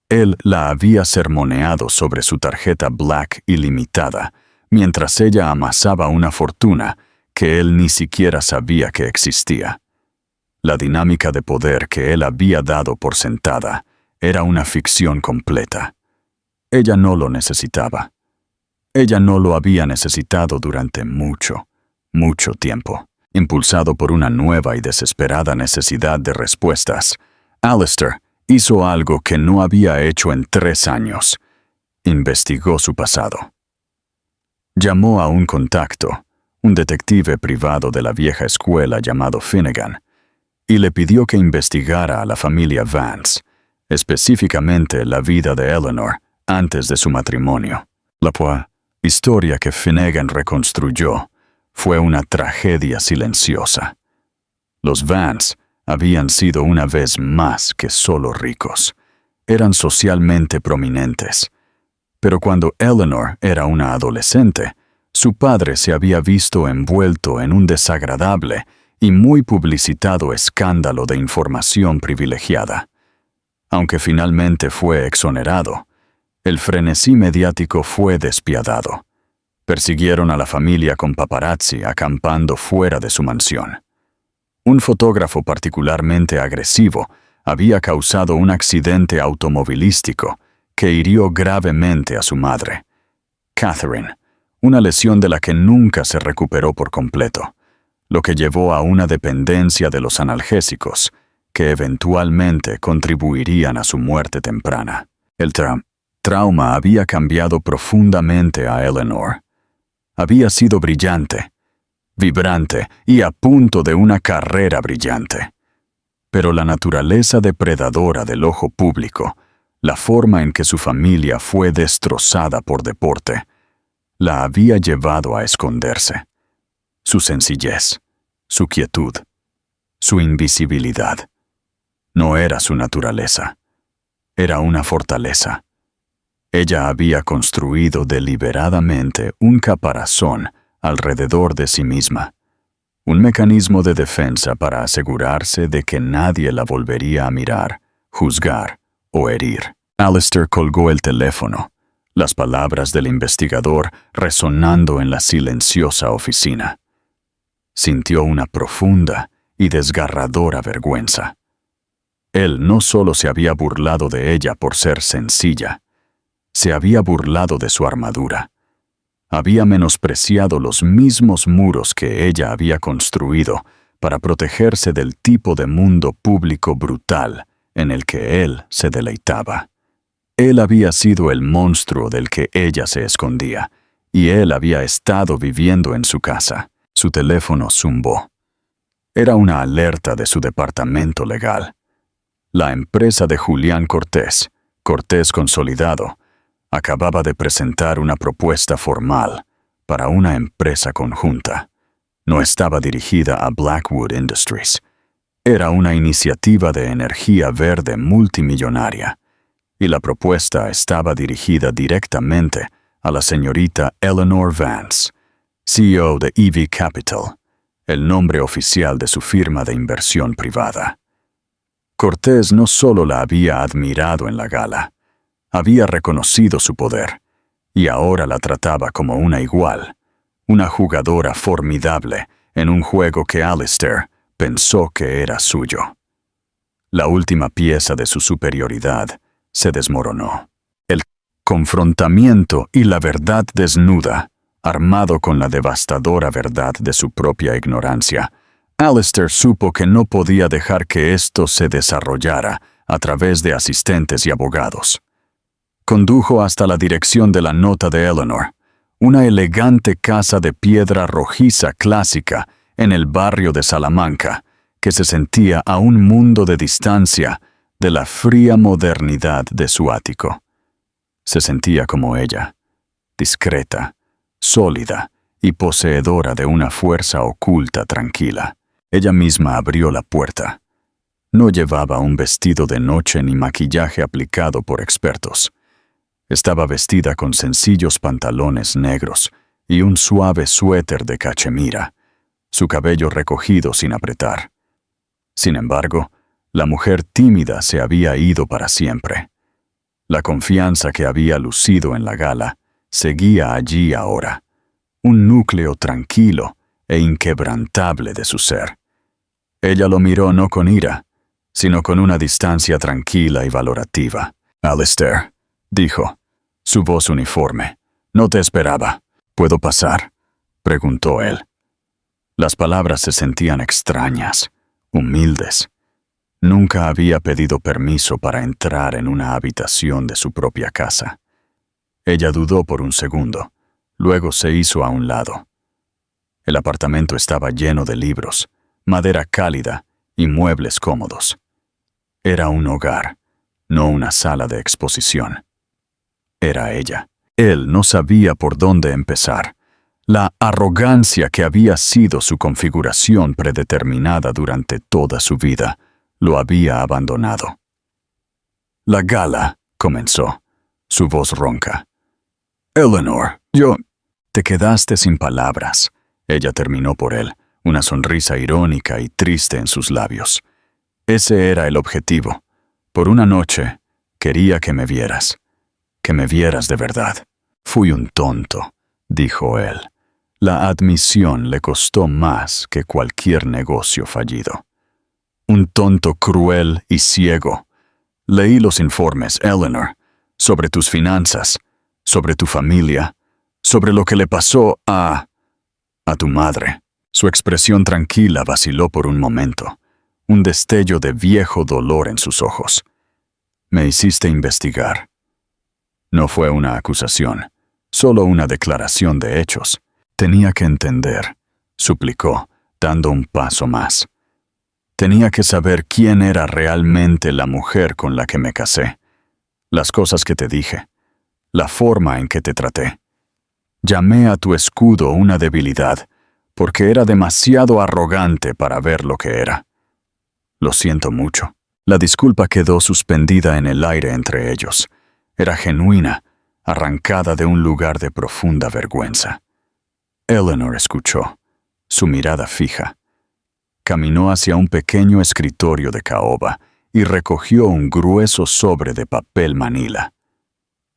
Él la había sermoneado sobre su tarjeta Black ilimitada, mientras ella amasaba una fortuna que él ni siquiera sabía que existía. La dinámica de poder que él había dado por sentada era una ficción completa. Ella no lo necesitaba. Ella no lo había necesitado durante mucho, mucho tiempo. Impulsado por una nueva y desesperada necesidad de respuestas, Alistair hizo algo que no había hecho en 3 años. Investigó su pasado. Llamó a un contacto, un detective privado de la vieja escuela llamado Finnegan, y le pidió que investigara a la familia Vance, específicamente la vida de Eleanor antes de su matrimonio. La historia que Finnegan reconstruyó fue una tragedia silenciosa. Los Vance habían sido una vez más que solo ricos. Eran socialmente prominentes. Pero cuando Eleanor era una adolescente, su padre se había visto envuelto en un desagradable y muy publicitado escándalo de información privilegiada. Aunque finalmente fue exonerado, el frenesí mediático fue despiadado. Persiguieron a la familia con paparazzi acampando fuera de su mansión. Un fotógrafo particularmente agresivo había causado un accidente automovilístico que hirió gravemente a su madre, Catherine, una lesión de la que nunca se recuperó por completo, lo que llevó a una dependencia de los analgésicos que eventualmente contribuirían a su muerte temprana. El trauma había cambiado profundamente a Eleanor. Había sido brillante, vibrante y a punto de una carrera brillante. Pero la naturaleza depredadora del ojo público, la forma en que su familia fue destrozada por deporte, la había llevado a esconderse. su sencillez, su quietud, su invisibilidad. No era su naturaleza, era una fortaleza. Ella había construido deliberadamente un caparazón alrededor de sí misma, un mecanismo de defensa para asegurarse de que nadie la volvería a mirar, juzgar o herir. Alistair colgó el teléfono, las palabras del investigador resonando en la silenciosa oficina. Sintió una profunda y desgarradora vergüenza. Él no solo se había burlado de ella por ser sencilla, se había burlado de su armadura. Había menospreciado los mismos muros que ella había construido para protegerse del tipo de mundo público brutal en el que él se deleitaba. Él había sido el monstruo del que ella se escondía, y él había estado viviendo en su casa. Su teléfono zumbó. Era una alerta de su departamento legal. La empresa de Julián Cortés, Cortés Consolidado, acababa de presentar una propuesta formal para una empresa conjunta. No estaba dirigida a Blackwood Industries. Era una iniciativa de energía verde multimillonaria, y la propuesta estaba dirigida directamente a la señorita Eleanor Vance, CEO de EV Capital, el nombre oficial de su firma de inversión privada. Cortés no solo la había admirado en la gala, había reconocido su poder, y ahora la trataba como una igual, una jugadora formidable en un juego que Alistair pensó que era suyo. La última pieza de su superioridad se desmoronó. El confrontamiento y la verdad desnuda, armado con la devastadora verdad de su propia ignorancia, Alistair supo que no podía dejar que esto se desarrollara a través de asistentes y abogados. Condujo hasta la dirección de la nota de Eleanor, una elegante casa de piedra rojiza clásica en el barrio de Salamanca, que se sentía a un mundo de distancia de la fría modernidad de su ático. Se sentía como ella, discreta, sólida y poseedora de una fuerza oculta tranquila. Ella misma abrió la puerta. No llevaba un vestido de noche ni maquillaje aplicado por expertos. Estaba vestida con sencillos pantalones negros y un suave suéter de cachemira, su cabello recogido sin apretar. Sin embargo, la mujer tímida se había ido para siempre. La confianza que había lucido en la gala seguía allí ahora, un núcleo tranquilo e inquebrantable de su ser. Ella lo miró no con ira, sino con una distancia tranquila y valorativa. «Alistair», dijo, su voz uniforme, «no te esperaba. ¿Puedo pasar?», preguntó él. Las palabras se sentían extrañas, humildes. Nunca había pedido permiso para entrar en una habitación de su propia casa. Ella dudó por un segundo, luego se hizo a un lado. El apartamento estaba lleno de libros, madera cálida y muebles cómodos. Era un hogar, no una sala de exposición. Era ella. Él no sabía por dónde empezar. La arrogancia que había sido su configuración predeterminada durante toda su vida lo había abandonado. «La gala», comenzó, su voz ronca. «Eleanor, yo...» «Te quedaste sin palabras», ella terminó por él, una sonrisa irónica y triste en sus labios. Ese era el objetivo. Por una noche, quería que me vieras de verdad. «Fui un tonto», dijo él. La admisión le costó más que cualquier negocio fallido. «Un tonto cruel y ciego. Leí los informes, Eleanor, sobre tus finanzas, sobre tu familia, sobre lo que le pasó a tu madre». Su expresión tranquila vaciló por un momento, un destello de viejo dolor en sus ojos. «Me hiciste investigar». No fue una acusación, solo una declaración de hechos. Tenía que entender, suplicó, dando un paso más. Tenía que saber quién era realmente la mujer con la que me casé, las cosas que te dije, la forma en que te traté. Llamé a tu escudo una debilidad, porque era demasiado arrogante para ver lo que era. Lo siento mucho. La disculpa quedó suspendida en el aire entre ellos. Era genuina, arrancada de un lugar de profunda vergüenza. Eleanor escuchó, su mirada fija. Caminó hacia un pequeño escritorio de caoba y recogió un grueso sobre de papel manila.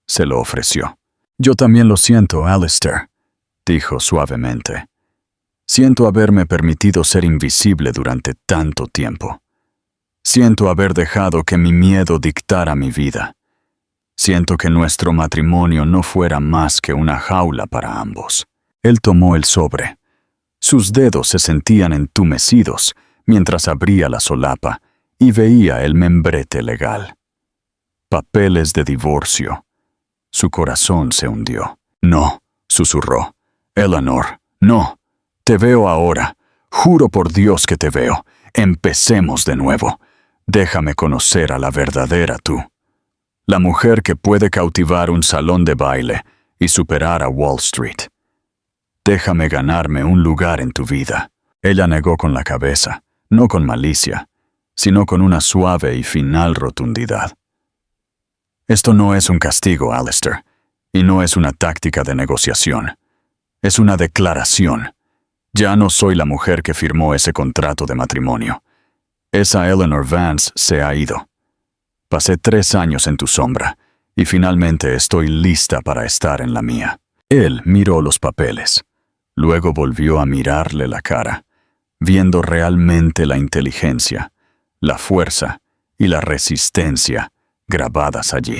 Se lo ofreció. «Yo también lo siento, Alistair», dijo suavemente. «Siento haberme permitido ser invisible durante tanto tiempo. Siento haber dejado que mi miedo dictara mi vida. Siento que nuestro matrimonio no fuera más que una jaula para ambos». Él tomó el sobre. Sus dedos se sentían entumecidos mientras abría la solapa y veía el membrete legal. Papeles de divorcio. Su corazón se hundió. «No», susurró. «Eleanor, no. Te veo ahora. Juro por Dios que te veo. Empecemos de nuevo. Déjame conocer a la verdadera tú. La mujer que puede cautivar un salón de baile y superar a Wall Street. Déjame ganarme un lugar en tu vida». Ella negó con la cabeza, no con malicia, sino con una suave y final rotundidad. «Esto no es un castigo, Alistair, y no es una táctica de negociación. Es una declaración. Ya no soy la mujer que firmó ese contrato de matrimonio. Esa Eleanor Vance se ha ido. Pasé 3 años en tu sombra, y finalmente estoy lista para estar en la mía». Él miró los papeles. Luego volvió a mirarle la cara, viendo realmente la inteligencia, la fuerza y la resistencia grabadas allí.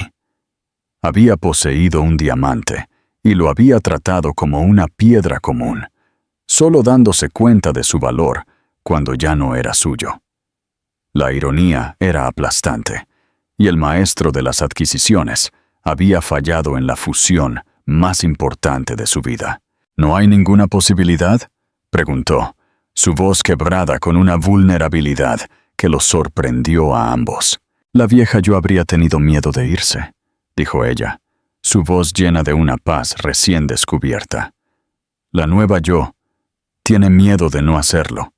Había poseído un diamante y lo había tratado como una piedra común, solo dándose cuenta de su valor cuando ya no era suyo. La ironía era aplastante, y el maestro de las adquisiciones había fallado en la fusión más importante de su vida. «¿No hay ninguna posibilidad?», preguntó, su voz quebrada con una vulnerabilidad que los sorprendió a ambos. «La vieja yo habría tenido miedo de irse», dijo ella, su voz llena de una paz recién descubierta. «La nueva yo tiene miedo de no hacerlo.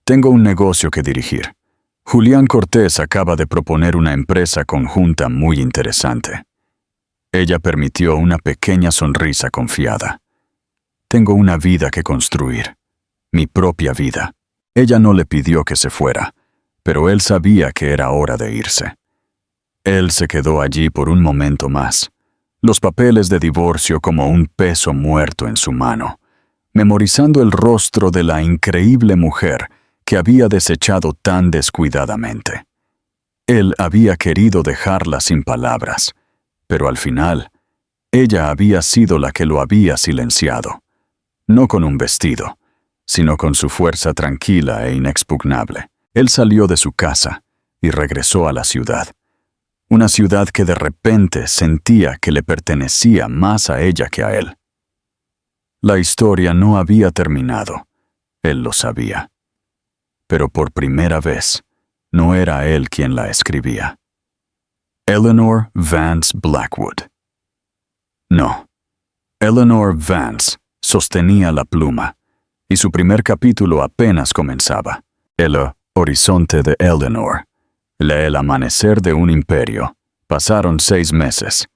Tengo un negocio que dirigir. Julián Cortés acaba de proponer una empresa conjunta muy interesante». Ella permitió una pequeña sonrisa confiada. «Tengo una vida que construir, mi propia vida». Ella no le pidió que se fuera, pero él sabía que era hora de irse. Él se quedó allí por un momento más, los papeles de divorcio como un peso muerto en su mano, memorizando el rostro de la increíble mujer que había desechado tan descuidadamente. Él había querido dejarla sin palabras, pero al final, ella había sido la que lo había silenciado, no con un vestido, sino con su fuerza tranquila e inexpugnable. Él salió de su casa y regresó a la ciudad, una ciudad que de repente sentía que le pertenecía más a ella que a él. La historia no había terminado, él lo sabía. Pero por primera vez, no era él quien la escribía. Eleanor Vance Blackwood. No, Eleanor Vance sostenía la pluma, y su primer capítulo apenas comenzaba. El horizonte de Eleanor. El amanecer de un imperio. Pasaron 6 meses.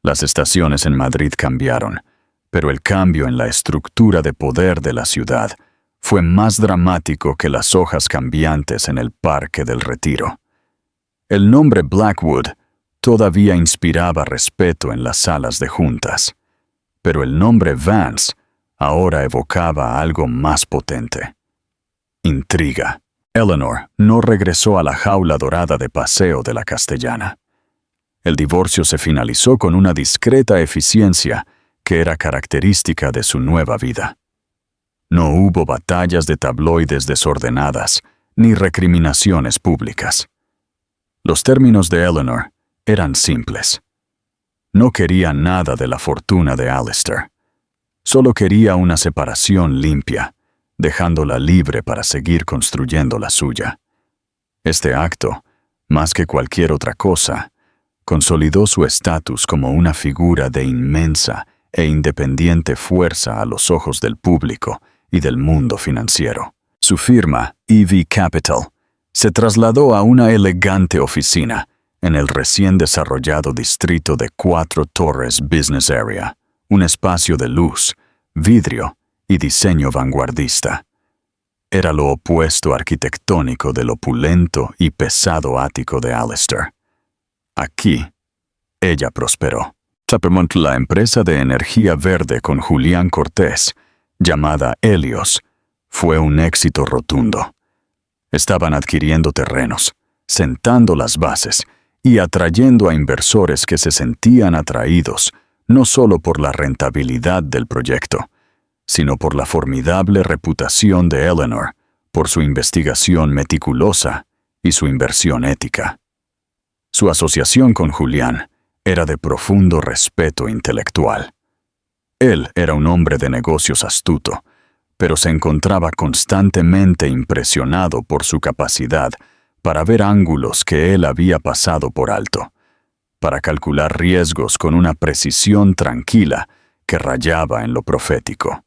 Las estaciones en Madrid cambiaron, pero el cambio en la estructura de poder de la ciudad fue más dramático que las hojas cambiantes en el Parque del Retiro. El nombre Blackwood todavía inspiraba respeto en las salas de juntas, pero el nombre Vance ahora evocaba algo más potente. Intriga. Eleanor no regresó a la jaula dorada de paseo de la Castellana. El divorcio se finalizó con una discreta eficiencia que era característica de su nueva vida. No hubo batallas de tabloides desordenadas ni recriminaciones públicas. Los términos de Eleanor eran simples. No quería nada de la fortuna de Alistair. Solo quería una separación limpia, dejándola libre para seguir construyendo la suya. Este acto, más que cualquier otra cosa, consolidó su estatus como una figura de inmensa e independiente fuerza a los ojos del público y del mundo financiero. Su firma, EV Capital, se trasladó a una elegante oficina en el recién desarrollado distrito de Cuatro Torres Business Area, un espacio de luz, vidrio y diseño vanguardista. Era lo opuesto arquitectónico del opulento y pesado ático de Alistair. Aquí, ella prosperó. Tappermont, la empresa de energía verde con Julián Cortés, llamada Helios, fue un éxito rotundo. Estaban adquiriendo terrenos, sentando las bases y atrayendo a inversores que se sentían atraídos no solo por la rentabilidad del proyecto, sino por la formidable reputación de Eleanor, por su investigación meticulosa y su inversión ética. Su asociación con Julián era de profundo respeto intelectual. Él era un hombre de negocios astuto, pero se encontraba constantemente impresionado por su capacidad para ver ángulos que él había pasado por alto, para calcular riesgos con una precisión tranquila que rayaba en lo profético.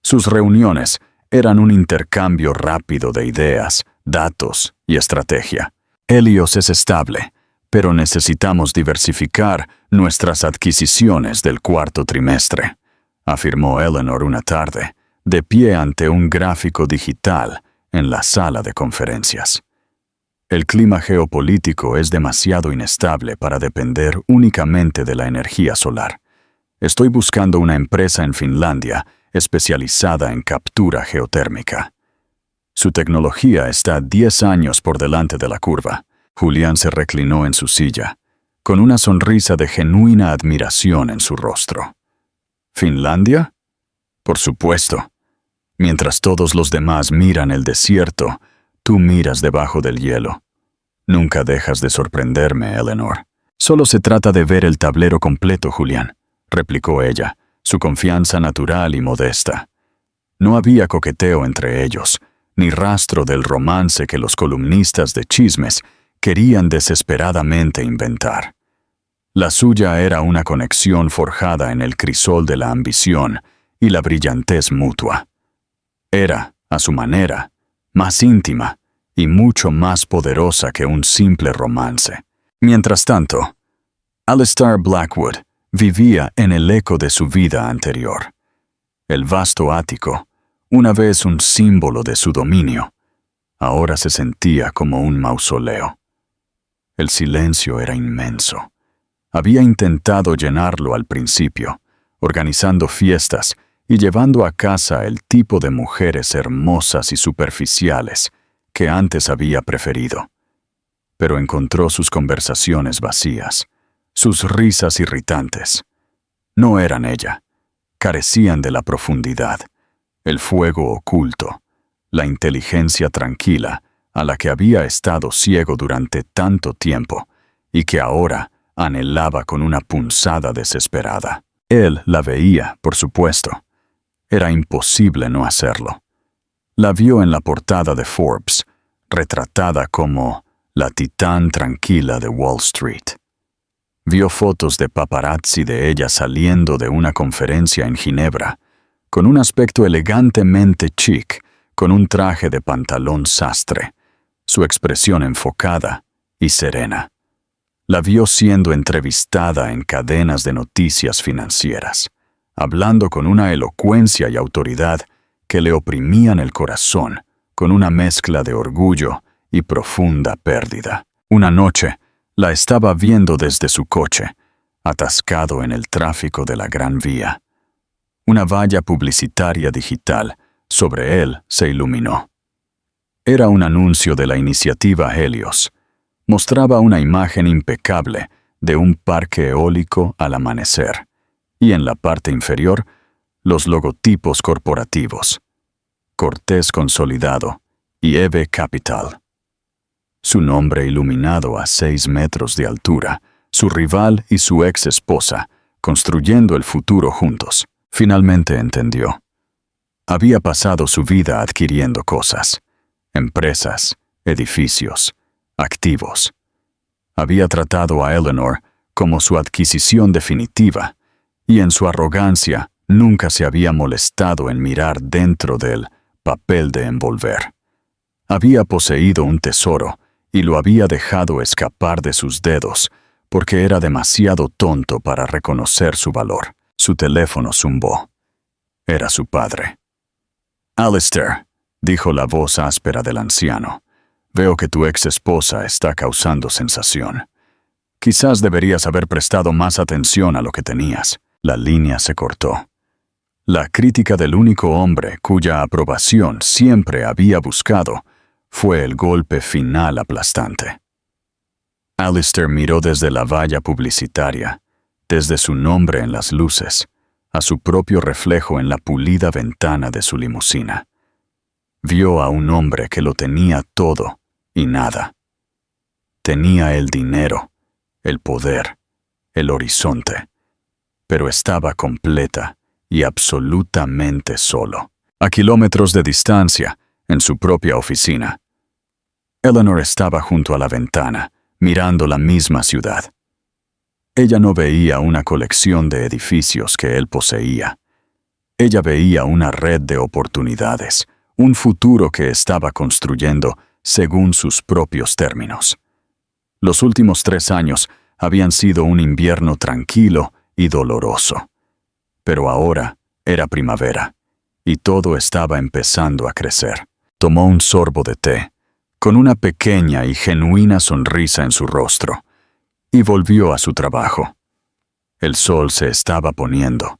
Sus reuniones eran un intercambio rápido de ideas, datos y estrategia. Helios es estable, pero necesitamos diversificar nuestras adquisiciones del cuarto trimestre, afirmó Eleanor una tarde, de pie ante un gráfico digital en la sala de conferencias. El clima geopolítico es demasiado inestable para depender únicamente de la energía solar. Estoy buscando una empresa en Finlandia especializada en captura geotérmica. Su tecnología está 10 años por delante de la curva. Julián se reclinó en su silla, con una sonrisa de genuina admiración en su rostro. ¿Finlandia? Por supuesto. Mientras todos los demás miran el desierto, tú miras debajo del hielo. Nunca dejas de sorprenderme, Eleanor. Solo se trata de ver el tablero completo, Julián, replicó ella, su confianza natural y modesta. No había coqueteo entre ellos, ni rastro del romance que los columnistas de chismes querían desesperadamente inventar. La suya era una conexión forjada en el crisol de la ambición y la brillantez mutua. Era, a su manera, más íntima y mucho más poderosa que un simple romance. Mientras tanto, Alistair Blackwood vivía en el eco de su vida anterior. El vasto ático, una vez un símbolo de su dominio, ahora se sentía como un mausoleo. El silencio era inmenso. Había intentado llenarlo al principio, organizando fiestas y llevando a casa el tipo de mujeres hermosas y superficiales que antes había preferido. Pero encontró sus conversaciones vacías, sus risas irritantes. No eran ella. Carecían de la profundidad, el fuego oculto, la inteligencia tranquila a la que había estado ciego durante tanto tiempo y que ahora anhelaba con una punzada desesperada. Él la veía, por supuesto. Era imposible no hacerlo. La vio en la portada de Forbes, retratada como la titán tranquila de Wall Street. Vio fotos de paparazzi de ella saliendo de una conferencia en Ginebra, con un aspecto elegantemente chic, con un traje de pantalón sastre, su expresión enfocada y serena. La vio siendo entrevistada en cadenas de noticias financieras, hablando con una elocuencia y autoridad que le oprimían el corazón, con una mezcla de orgullo y profunda pérdida. Una noche, la estaba viendo desde su coche, atascado en el tráfico de la Gran Vía. Una valla publicitaria digital sobre él se iluminó. Era un anuncio de la iniciativa Helios. Mostraba una imagen impecable de un parque eólico al amanecer, y en la parte inferior, los logotipos corporativos: Cortés Consolidado y EV Capital. Su nombre iluminado a 6 metros de altura, su rival y su ex esposa, construyendo el futuro juntos. Finalmente entendió. Había pasado su vida adquiriendo cosas, empresas, edificios, activos. Había tratado a Eleanor como su adquisición definitiva y en su arrogancia Nunca se había molestado en mirar dentro del papel de envolver. Había poseído un tesoro y lo había dejado escapar de sus dedos porque era demasiado tonto para reconocer su valor. Su teléfono zumbó. Era su padre. «Alistair», dijo la voz áspera del anciano, «veo que tu ex esposa está causando sensación. Quizás deberías haber prestado más atención a lo que tenías». La línea se cortó. La crítica del único hombre cuya aprobación siempre había buscado fue el golpe final aplastante. Alistair miró desde la valla publicitaria, desde su nombre en las luces, a su propio reflejo en la pulida ventana de su limusina. Vio a un hombre que lo tenía todo y nada. Tenía el dinero, el poder, el horizonte, pero estaba completa y absolutamente solo. A kilómetros de distancia, en su propia oficina. Eleanor estaba junto a la ventana, mirando la misma ciudad. Ella no veía una colección de edificios que él poseía. Ella veía una red de oportunidades, un futuro que estaba construyendo según sus propios términos. Los últimos 3 años habían sido un invierno tranquilo y doloroso. Pero ahora era primavera, y todo estaba empezando a crecer. Tomó un sorbo de té, con una pequeña y genuina sonrisa en su rostro, y volvió a su trabajo. El sol se estaba poniendo,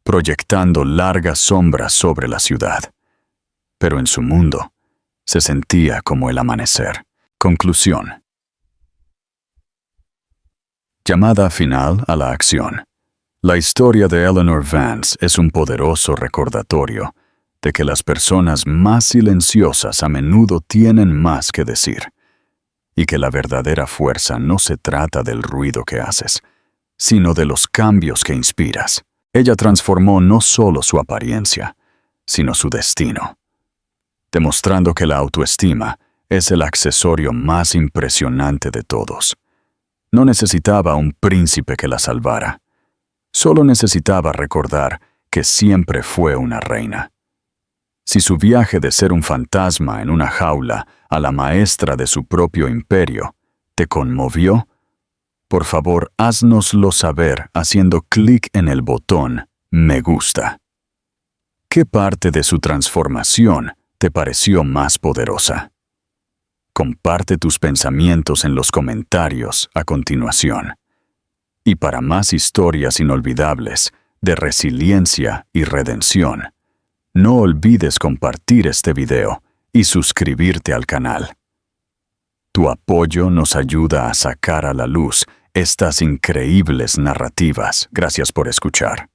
proyectando largas sombras sobre la ciudad. Pero en su mundo se sentía como el amanecer. Conclusión. Llamada final a la acción. La historia de Eleanor Vance es un poderoso recordatorio de que las personas más silenciosas a menudo tienen más que decir, y que la verdadera fuerza no se trata del ruido que haces, sino de los cambios que inspiras. Ella transformó no solo su apariencia, sino su destino, demostrando que la autoestima es el accesorio más impresionante de todos. No necesitaba un príncipe que la salvara. Solo necesitaba recordar que siempre fue una reina. Si su viaje de ser un fantasma en una jaula a la maestra de su propio imperio te conmovió, por favor, háznoslo saber haciendo clic en el botón «Me gusta». ¿Qué parte de su transformación te pareció más poderosa? Comparte tus pensamientos en los comentarios a continuación. Y para más historias inolvidables de resiliencia y redención, no olvides compartir este video y suscribirte al canal. Tu apoyo nos ayuda a sacar a la luz estas increíbles narrativas. Gracias por escuchar.